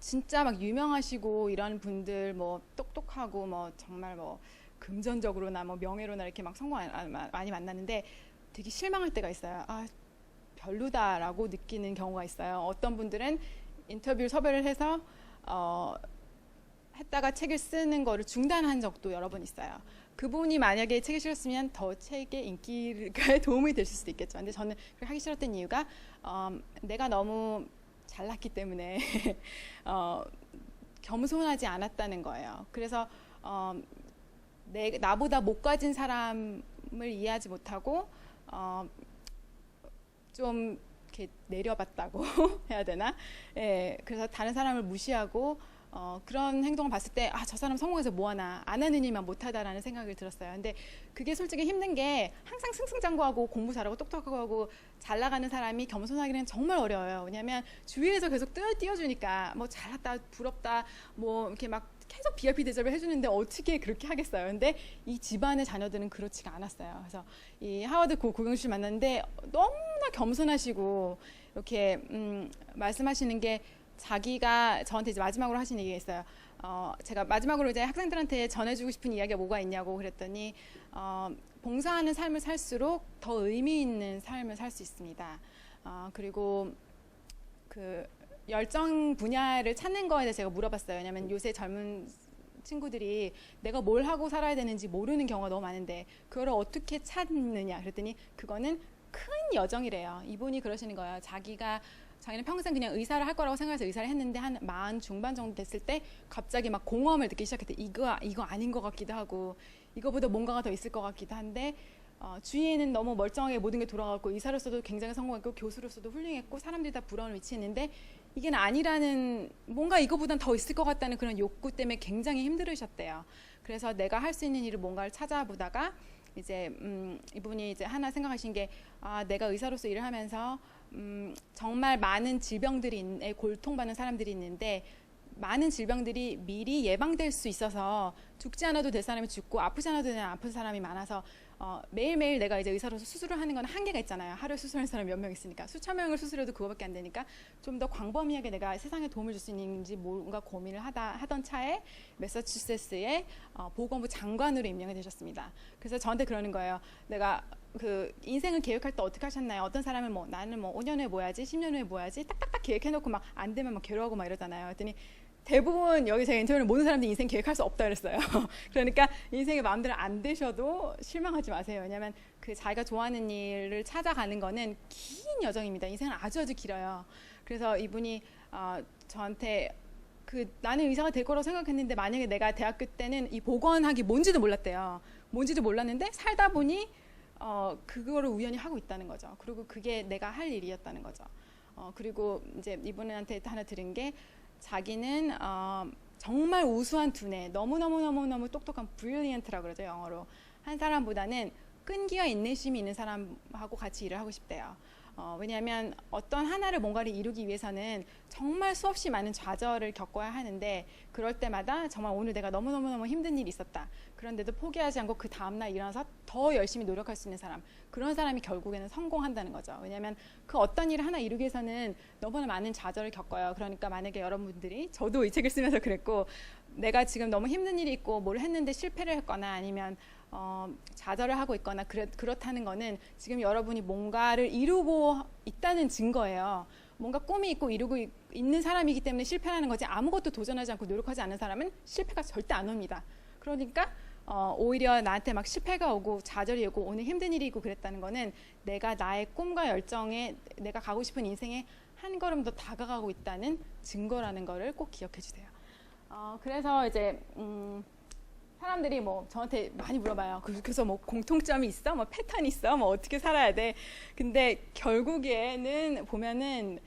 진짜 막 유명하시고 이런 분들 뭐 똑똑하고 뭐 정말 뭐 금전적으로나 뭐 명예로나 이렇게 막 성공 많이 만났는데 되게 실망할 때가 있어요. 아, 별로다라고 느끼는 경우가 있어요. 어떤 분들은 인터뷰 섭외를 해서 했다가 책을 쓰는 거를 중단한 적도 여러 번 있어요. 그분이 만약에 책을 쓰셨으면 더 책의 인기에 도움이 되실 수도 있겠죠. 근데 저는 그렇게 하기 싫었던 이유가 내가 너무 잘났기 때문에 겸손하지 않았다는 거예요. 그래서 나보다 못 가진 사람을 이해하지 못하고 좀 이렇게 내려봤다고 해야 되나? 예, 그래서 다른 사람을 무시하고 그런 행동을 봤을 때 저 사람 성공해서 뭐하나, 안 하는 일만 못하다라는 생각이 들었어요. 근데 그게 솔직히 힘든 게 항상 승승장구하고 공부 잘하고 똑똑하고 잘 나가는 사람이 겸손하기는 정말 어려워요. 왜냐하면 주위에서 계속 띄워주니까 뭐 잘났다, 부럽다, 뭐 이렇게 막 계속 VIP 대접을 해주는데 어떻게 그렇게 하겠어요. 근데 이 집안의 자녀들은 그렇지가 않았어요. 그래서 이 하워드 고경수 씨 만났는데 너무나 겸손하시고 이렇게 말씀하시는 게 자기가 저한테 이제 마지막으로 하신 얘기가 있어요. 제가 마지막으로 이제 학생들한테 전해주고 싶은 이야기가 뭐가 있냐고 그랬더니 봉사하는 삶을 살수록 더 의미 있는 삶을 살 수 있습니다. 그리고 그 열정 분야를 찾는 거에 대해서 제가 물어봤어요. 왜냐면 요새 젊은 친구들이 내가 뭘 하고 살아야 되는지 모르는 경우가 너무 많은데 그걸 어떻게 찾느냐 그랬더니 그거는 큰 여정이래요. 이분이 그러시는 거예요. 자기는 평생 그냥 의사를 할 거라고 생각해서 의사를 했는데 한 40 중반 정도 됐을 때 갑자기 막 공허함을 느끼기 시작했대. 이거 아닌 것 같기도 하고 이거보다 뭔가가 더 있을 것 같기도 한데 주위에는 너무 멀쩡하게 모든 게 돌아가고 의사로서도 굉장히 성공했고 교수로서도 훌륭했고 사람들이 다 부러운 위치했는데 이게 아니라는 뭔가 이거보단 더 있을 것 같다는 그런 욕구 때문에 굉장히 힘들으셨대요. 그래서 내가 할 수 있는 일을 뭔가를 찾아보다가 이제 이분이 이제 하나 생각하신 게 내가 의사로서 일을 하면서 정말 많은 질병들이 고통받는 사람들이 있는데 많은 질병들이 미리 예방될 수 있어서 죽지 않아도 될 사람이 죽고 아프지 않아도 되는 아픈 사람이 많아서 매일매일 내가 이제 의사로서 수술을 하는 건 한계가 있잖아요. 하루에 수술하는 사람이 몇 명 있으니까 수천 명을 수술해도 그거밖에 안 되니까 좀 더 광범위하게 내가 세상에 도움을 줄 수 있는지 뭔가 고민을 하던 차에 매사추세츠의 보건부 장관으로 임명이 되셨습니다. 그래서 저한테 그러는 거예요. 내가 그 인생을 계획할 때 어떻게 하셨나요? 어떤 사람은 나는 5년 후에 뭐 해야지, 10년 후에 뭐 해야지 딱딱딱 계획해놓고 막 안 되면 막 괴로워하고 막 이러잖아요. 그랬더니 대부분 여기 제가 인터뷰를 모든 사람들이 인생 계획할 수 없다 그랬어요. 그러니까 인생이 마음대로 안 되셔도 실망하지 마세요. 왜냐하면 그 자기가 좋아하는 일을 찾아가는 거는 긴 여정입니다. 인생은 아주 길어요. 그래서 이분이 저한테 나는 의사가 될 거라고 생각했는데 만약에 내가 대학교 때는 이 보건학이 뭔지도 몰랐대요. 뭔지도 몰랐는데 살다 보니 그거를 우연히 하고 있다는 거죠. 그리고 그게 내가 할 일이었다는 거죠. 그리고 이제 이분한테 하나 들은 게 자기는 정말 우수한 두뇌, 너무너무 똑똑한 brilliant라고 그러죠, 영어로. 한 사람보다는 끈기와 인내심이 있는 사람하고 같이 일을 하고 싶대요. 왜냐하면 어떤 하나를 뭔가를 이루기 위해서는 정말 수없이 많은 좌절을 겪어야 하는데 그럴 때마다 정말 오늘 내가 너무너무 힘든 일이 있었다. 그런데도 포기하지 않고 그 다음날 일어나서 더 열심히 노력할 수 있는 사람, 그런 사람이 결국에는 성공한다는 거죠. 왜냐하면 그 어떤 일을 하나 이루기 위해서는 너무나 많은 좌절을 겪어요. 그러니까 만약에 여러분들이, 저도 이 책을 쓰면서 그랬고, 내가 지금 너무 힘든 일이 있고 뭘 했는데 실패를 했거나 아니면 좌절을 하고 있거나 그렇다는 거는 지금 여러분이 뭔가를 이루고 있다는 증거예요. 뭔가 꿈이 있고 이루고 있는 사람이기 때문에 실패하는 거지, 아무것도 도전하지 않고 노력하지 않는 사람은 실패가 절대 안 옵니다. 그러니까 오히려 나한테 막 실패가 오고 좌절이 오고 오늘 힘든 일이 있고 그랬다는 거는 내가 나의 꿈과 열정에, 내가 가고 싶은 인생에 한 걸음 더 다가가고 있다는 증거라는 거를 꼭 기억해 주세요. 그래서 이제 사람들이 뭐 저한테 많이 물어봐요. 그래서 뭐 공통점이 있어? 뭐 패턴이 있어? 뭐 어떻게 살아야 돼? 근데 결국에는 보면은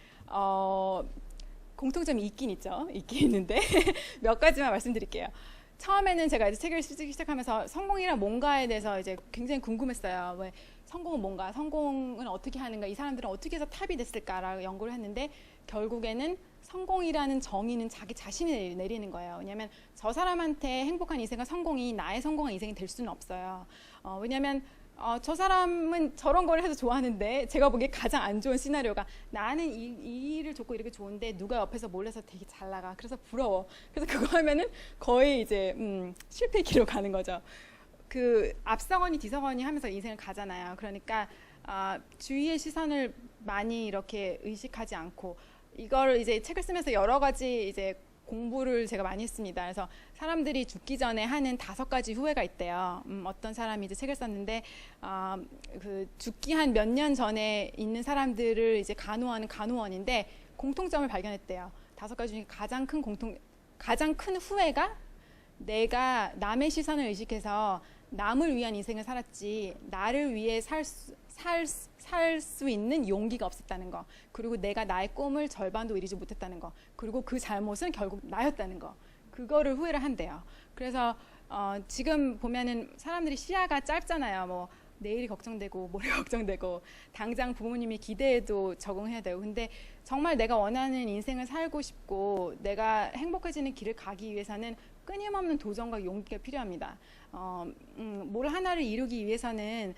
공통점이 있긴 있죠. 있긴 있는데 몇 가지만 말씀드릴게요. 처음에는 제가 이제 책을 쓰기 시작하면서 성공이란 뭔가에 대해서 이제 굉장히 궁금했어요. 왜 성공은 뭔가, 성공은 어떻게 하는가, 이 사람들은 어떻게 해서 탑이 됐을까라고 연구를 했는데 결국에는 성공이라는 정의는 자기 자신이 내리는 거예요. 왜냐하면 저 사람한테 행복한 인생과 성공이 나의 성공한 인생이 될 수는 없어요. 왜냐하면 저 사람은 저런 걸 해서 좋아하는데 제가 보기에 가장 안 좋은 시나리오가 나는 이 일을 좋고 이렇게 좋은데 누가 옆에서 몰래서 되게 잘 나가. 그래서 부러워. 그래서 그거 하면은 거의 이제 실패 기로 가는 거죠. 그 앞서거니 뒤서거니 하면서 인생을 가잖아요. 그러니까 주위의 시선을 많이 이렇게 의식하지 않고, 이걸 이제 책을 쓰면서 여러 가지 이제 공부를 제가 많이 했습니다. 그래서 사람들이 죽기 전에 하는 5가지 후회가 있대요. 어떤 사람이 이제 책을 썼는데 그 죽기 한 몇 년 전에 있는 사람들을 이제 간호하는 간호원인데 공통점을 발견했대요. 5가지 중에 가장 큰 후회가 내가 남의 시선을 의식해서 남을 위한 인생을 살았지 나를 위해 살 수 있는 용기가 없었다는 거, 그리고 내가 나의 꿈을 절반도 이루지 못했다는 거, 그리고 그 잘못은 결국 나였다는 거, 그거를 후회를 한대요. 그래서 지금 보면은 사람들이 시야가 짧잖아요. 뭐 내일이 걱정되고 모레 걱정되고 당장 부모님이 기대해도 적응해야 되고, 근데 정말 내가 원하는 인생을 살고 싶고 내가 행복해지는 길을 가기 위해서는 끊임없는 도전과 용기가 필요합니다. 뭘 하나를 이루기 위해서는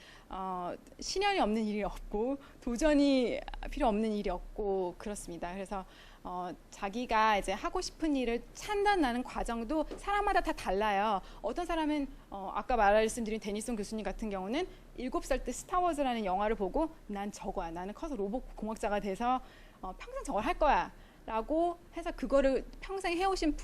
신혈이 없는 일이 없고 도전이 필요 없는 일이 없고 그렇습니다. 그래서 자기가 이제 하고 싶은 일을 판단하는 과정도 사람마다 다 달라요. 어떤 사람은 아까 말씀드린 데니슨 교수님 같은 경우는 7살 때 스타워즈라는 영화를 보고 난 저거야, 나는 커서 로봇 공학자가 돼서 평생 저걸 할 거야 라고 해서 그거를 평생 해오신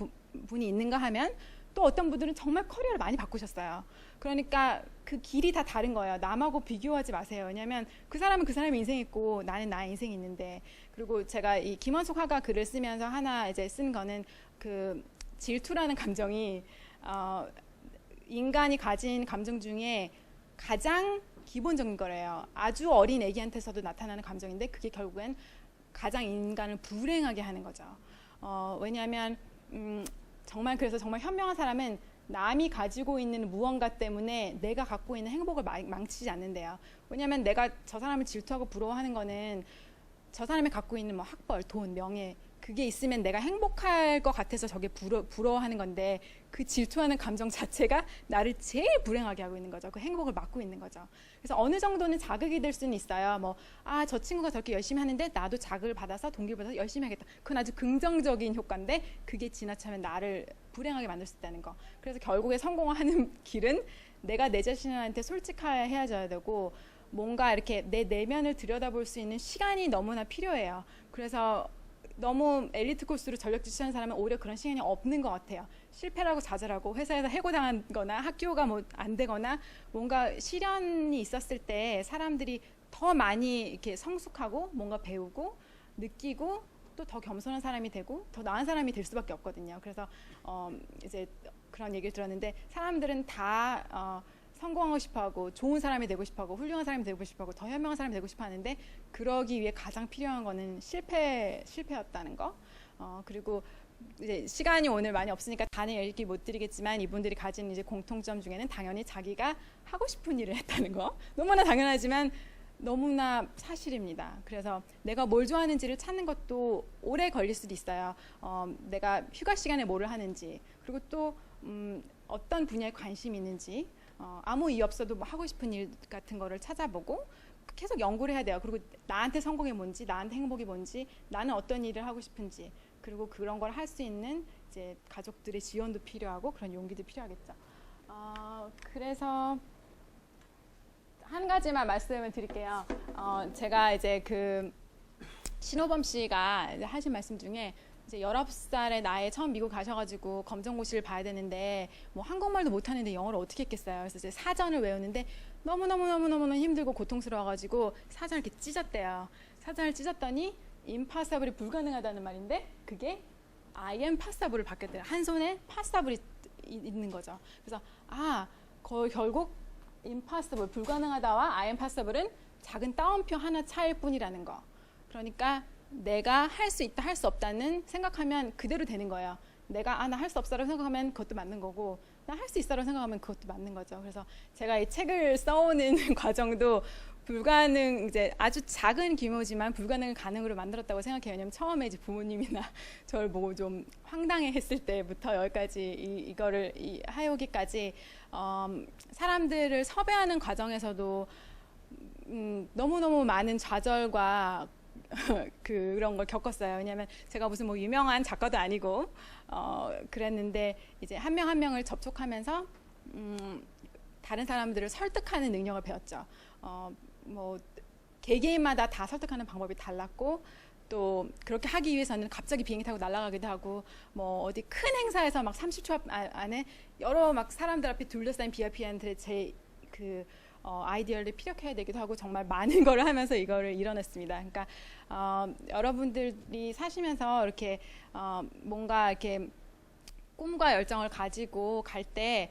분이 있는가 하면 또 어떤 분들은 정말 커리어를 많이 바꾸셨어요. 그러니까 그 길이 다 다른 거예요. 남하고 비교하지 마세요. 왜냐하면 그 사람은 그 사람의 인생이 있고 나는 나의 인생이 있는데. 그리고 제가 이 김원숙 화가 글을 쓰면서 하나 이제 쓴 거는 그 질투라는 감정이 인간이 가진 감정 중에 가장 기본적인 거래요. 아주 어린 애기한테서도 나타나는 감정인데 그게 결국엔 가장 인간을 불행하게 하는 거죠. 왜냐하면 정말 그래서 정말 현명한 사람은 남이 가지고 있는 무언가 때문에 내가 갖고 있는 행복을 망치지 않는데요. 왜냐하면 내가 저 사람을 질투하고 부러워하는 거는 저 사람이 갖고 있는 뭐 학벌, 돈, 명예 그게 있으면 내가 행복할 것 같아서 저게 부러워하는 건데 그 질투하는 감정 자체가 나를 제일 불행하게 하고 있는 거죠. 그 행복을 막고 있는 거죠. 그래서 어느 정도는 자극이 될 수는 있어요. 뭐, 저 친구가 저렇게 열심히 하는데 나도 자극을 받아서 동기부여서 열심히 하겠다. 그건 아주 긍정적인 효과인데 그게 지나치면 나를 불행하게 만들 수 있다는 거. 그래서 결국에 성공하는 길은 내가 내 자신한테 솔직해야 되고 뭔가 이렇게 내 내면을 들여다볼 수 있는 시간이 너무나 필요해요. 그래서 너무 엘리트 코스로 전력 질주하는 사람은 오히려 그런 시간이 없는 것 같아요. 실패라고 좌절하고 회사에서 해고당한 거나 학교가 뭐 안 되거나 뭔가 시련이 있었을 때 사람들이 더 많이 이렇게 성숙하고 뭔가 배우고 느끼고 또 더 겸손한 사람이 되고 더 나은 사람이 될 수밖에 없거든요. 그래서 이제 그런 얘기를 들었는데 사람들은 다 성공하고 싶어하고 좋은 사람이 되고 싶어하고 훌륭한 사람이 되고 싶어하고 더 현명한 사람이 되고 싶어하는데 그러기 위해 가장 필요한 거는 실패였다는 거. 그리고 이제 시간이 오늘 많이 없으니까 다는 얘기 못 드리겠지만 이분들이 가진 이제 공통점 중에는 당연히 자기가 하고 싶은 일을 했다는 거. 너무나 당연하지만 너무나 사실입니다. 그래서 내가 뭘 좋아하는지를 찾는 것도 오래 걸릴 수도 있어요. 내가 휴가 시간에 뭐를 하는지 그리고 또 어떤 분야에 관심이 있는지 아무 이유 없어도 뭐 하고 싶은 일 같은 거를 찾아보고 계속 연구를 해야 돼요. 그리고 나한테 성공이 뭔지, 나한테 행복이 뭔지, 나는 어떤 일을 하고 싶은지, 그리고 그런 걸 할 수 있는 이제 가족들의 지원도 필요하고 그런 용기도 필요하겠죠. 그래서 한 가지만 말씀을 드릴게요. 제가 이제 그 신호범 씨가 하신 말씀 중에 이제 19살의 나이에 처음 미국 가셔가지고 검정고시를 봐야 되는데 뭐 한국말도 못하는데 영어를 어떻게 했겠어요. 그래서 이제 사전을 외우는데 너무너무 힘들고 고통스러워가지고 사전을 이렇게 찢었대요. 사전을 찢었더니 impossible이 불가능하다는 말인데 그게 I am possible을 바뀌었대요. 한 손에 possible이 있는 거죠. 그래서 결국 impossible 불가능하다와 I am possible은 작은 따옴표 하나 차이일 뿐이라는 거. 그러니까 내가 할 수 있다, 할 수 없다는 생각하면 그대로 되는 거예요. 내가 나 할 수 없어라고 생각하면 그것도 맞는 거고 나 할 수 있어라고 생각하면 그것도 맞는 거죠. 그래서 제가 이 책을 써오는 과정도 불가능 이제 아주 작은 규모지만 불가능을 가능으로 만들었다고 생각해요. 왜냐면 처음에 이제 부모님이나 저를 보고 좀 황당해했을 때부터 여기까지 이거를 하여기까지 사람들을 섭외하는 과정에서도 너무너무 많은 좌절과 그런 걸 겪었어요. 왜냐하면 제가 무슨 뭐 유명한 작가도 아니고 그랬는데 이제 한 명 한 명을 접촉하면서 다른 사람들을 설득하는 능력을 배웠죠. 뭐 개개인마다 다 설득하는 방법이 달랐고 또 그렇게 하기 위해서는 갑자기 비행기 타고 날아가기도 하고 뭐 어디 큰 행사에서 막 30초 안에 여러 막 사람들 앞에 둘러싸인 VIP한테 제 그 아이디어를 피력해야 되기도 하고 정말 많은 걸 하면서 이거를 이뤄냈습니다. 그러니까 여러분들이 사시면서 이렇게 뭔가 이렇게 꿈과 열정을 가지고 갈 때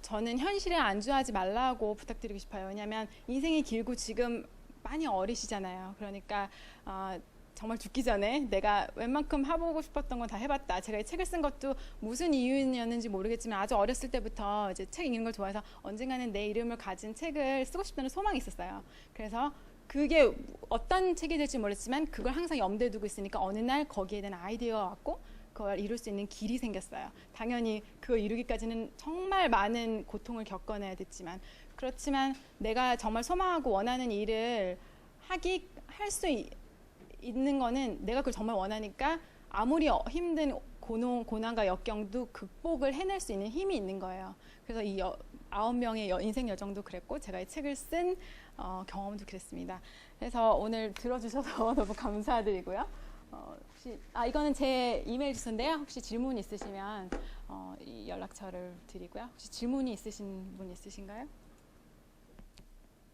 저는 현실에 안주하지 말라고 부탁드리고 싶어요. 왜냐하면 인생이 길고 지금 많이 어리시잖아요. 그러니까 정말 죽기 전에 내가 웬만큼 해보고 싶었던 건 다 해봤다. 제가 이 책을 쓴 것도 무슨 이유였는지 모르겠지만 아주 어렸을 때부터 이제 책 읽는 걸 좋아해서 언젠가는 내 이름을 가진 책을 쓰고 싶다는 소망이 있었어요. 그래서 그게 어떤 책이 될지 모르겠지만 그걸 항상 염두에 두고 있으니까 어느 날 거기에 대한 아이디어가 왔고 그걸 이룰 수 있는 길이 생겼어요. 당연히 그걸 이루기까지는 정말 많은 고통을 겪어내야 됐지만 그렇지만 내가 정말 소망하고 원하는 일을 할 수 있는 거는 내가 그걸 정말 원하니까 아무리 힘든 고난과 역경도 극복을 해낼 수 있는 힘이 있는 거예요. 그래서 9명의 인생 여정도 그랬고 제가 이 책을 쓴 경험도 그랬습니다. 그래서 오늘 들어주셔서 너무 감사드리고요. 혹시 이거는 제 이메일 주소인데요. 혹시 질문 있으시면 이 연락처를 드리고요. 혹시 질문이 있으신 분 있으신가요?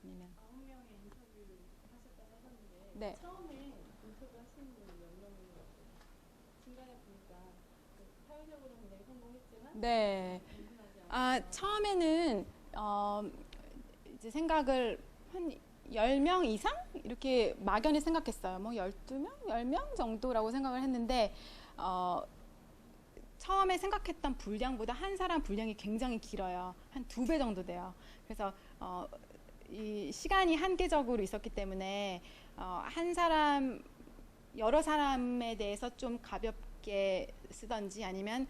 아니면 9명의 인터뷰 하셨다고 하셨는데 네. 처음에 인터뷰 하시는 분이 몇 명이에요? 중간에 보니까 사회적으로 굉장히 성공했지만 네. 단순하지 않아서 처음에는 이제 생각을 한 10명 이상 이렇게 막연히 생각했어요. 뭐 12명, 10명 정도라고 생각을 했는데 처음에 생각했던 분량보다 한 사람 분량이 굉장히 길어요. 한 2배 정도 돼요. 그래서 이 시간이 한계적으로 있었기 때문에 한 사람 여러 사람에 대해서 좀 가볍게 쓰던지 아니면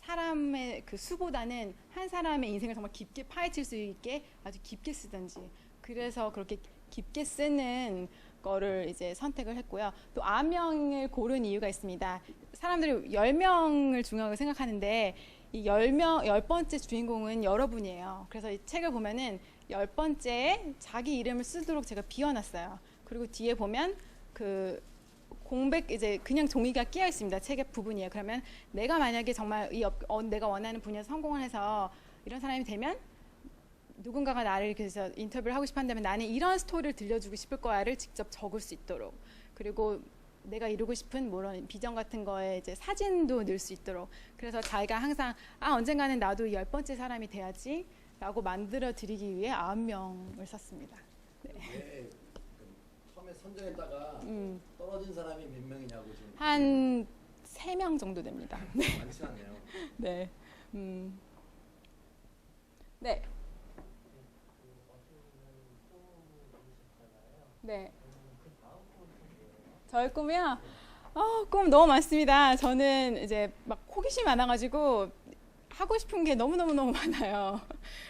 사람의 그 수보다는 한 사람의 인생을 정말 깊게 파헤칠 수 있게 아주 깊게 쓰든지 그래서 그렇게 깊게 쓰는 거를 이제 선택을 했고요. 또 9명을 고른 이유가 있습니다. 사람들이 10명을 중요하게 생각하는데 이 10번째 주인공은 여러분이에요. 그래서 이 책을 보면은 10번째에 자기 이름을 쓰도록 제가 비워놨어요. 그리고 뒤에 보면 그 공백 이제 그냥 종이가 끼어 있습니다. 책의 부분이에요. 그러면 내가 만약에 정말 내가 원하는 분야에서 성공을 해서 이런 사람이 되면 누군가가 나를 이렇게 해서 인터뷰를 하고 싶어 한다면 나는 이런 스토리를 들려주고 싶을 거야를 직접 적을 수 있도록 그리고 내가 이루고 싶은 뭐런 비전 같은 거에 이제 사진도 넣을 수 있도록 그래서 자기가 항상 언젠가는 나도 10번째 사람이 돼야지 라고 만들어 드리기 위해 9명을 썼습니다. 네. 처음에 선정했다가 떨어진 사람이 몇 명이냐고 지금 한 3명 정도 됩니다. 많지 않네요. 네. 네. 네. 저의 꿈이요? 꿈 너무 많습니다. 저는 이제 막 호기심이 많아가지고 하고 싶은 게 너무너무너무 많아요.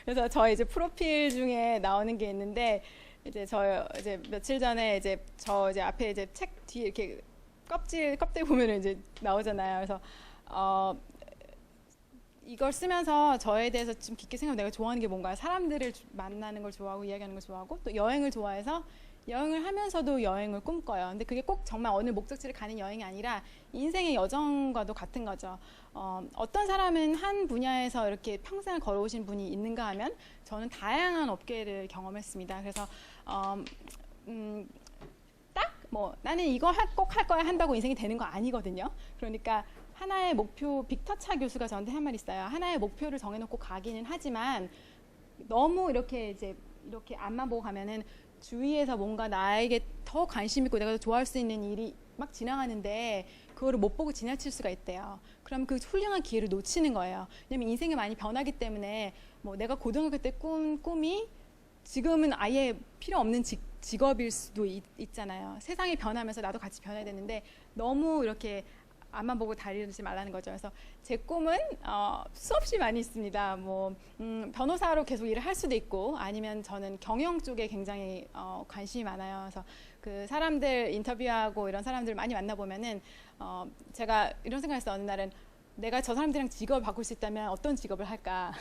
그래서 저희 이제 프로필 중에 나오는 게 있는데 이제 저 이제 며칠 전에 이제 저 이제 앞에 이제 책 뒤에 이렇게 껍질 보면은 이제 나오잖아요. 그래서 이걸 쓰면서 저에 대해서 좀 깊게 생각하면 내가 좋아하는 게 뭔가 사람들을 만나는 걸 좋아하고 이야기하는 걸 좋아하고 또 여행을 좋아해서 여행을 하면서도 여행을 꿈꿔요. 근데 그게 꼭 정말 어느 목적지를 가는 여행이 아니라 인생의 여정과도 같은 거죠. 어떤 사람은 한 분야에서 이렇게 평생을 걸어오신 분이 있는가 하면 저는 다양한 업계를 경험했습니다. 그래서 딱 뭐 나는 이거 꼭 할 거야 한다고 인생이 되는 거 아니거든요. 그러니까 하나의 목표 빅터차 교수가 저한테 한 말 있어요. 하나의 목표를 정해놓고 가기는 하지만 너무 이렇게 앞만 보고 가면은 주위에서 뭔가 나에게 더 관심 있고 내가 더 좋아할 수 있는 일이 막 지나가는데 그거를 못 보고 지나칠 수가 있대요. 그럼 그 훌륭한 기회를 놓치는 거예요. 왜냐면 인생이 많이 변하기 때문에 뭐 내가 고등학교 때 꿈이 지금은 아예 필요 없는 직업일 수도 있잖아요. 세상이 변하면서 나도 같이 변해야 되는데 너무 이렇게 앞만 보고 달리지 말라는 거죠. 그래서 제 꿈은 수없이 많이 있습니다. 뭐 변호사로 계속 일을 할 수도 있고 아니면 저는 경영 쪽에 굉장히 관심이 많아요. 그래서 그 사람들 인터뷰하고 이런 사람들 많이 만나보면은 제가 이런 생각했어요. 어느 날은 내가 저 사람들이랑 직업을 바꿀 수 있다면 어떤 직업을 할까.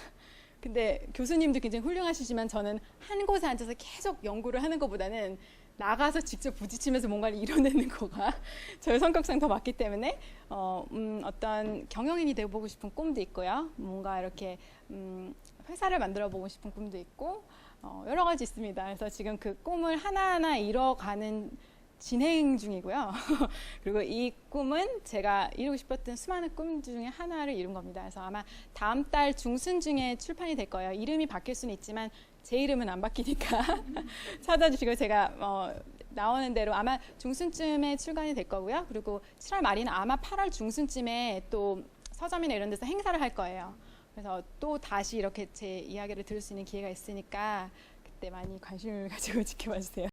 근데 교수님도 굉장히 훌륭하시지만 저는 한 곳에 앉아서 계속 연구를 하는 것보다는 나가서 직접 부딪히면서 뭔가를 이뤄내는 거가 저의 성격상 더 맞기 때문에 어떤 경영인이 되어보고 싶은 꿈도 있고요. 뭔가 이렇게 회사를 만들어 보고 싶은 꿈도 있고 여러 가지 있습니다. 그래서 지금 그 꿈을 하나하나 이뤄가는 진행 중이고요. 그리고 이 꿈은 제가 이루고 싶었던 수많은 꿈 중에 하나를 이룬 겁니다. 그래서 아마 다음 달 중순중에 출판이 될 거예요. 이름이 바뀔 수는 있지만 제 이름은 안 바뀌니까 찾아주시고 제가 나오는 대로 아마 중순쯤에 출간이 될 거고요. 그리고 7월 말이나 아마 8월 중순쯤에 또 서점이나 이런 데서 행사를 할 거예요. 그래서 또 다시 이렇게 제 이야기를 들을 수 있는 기회가 있으니까 그때 많이 관심을 가지고 지켜봐 주세요.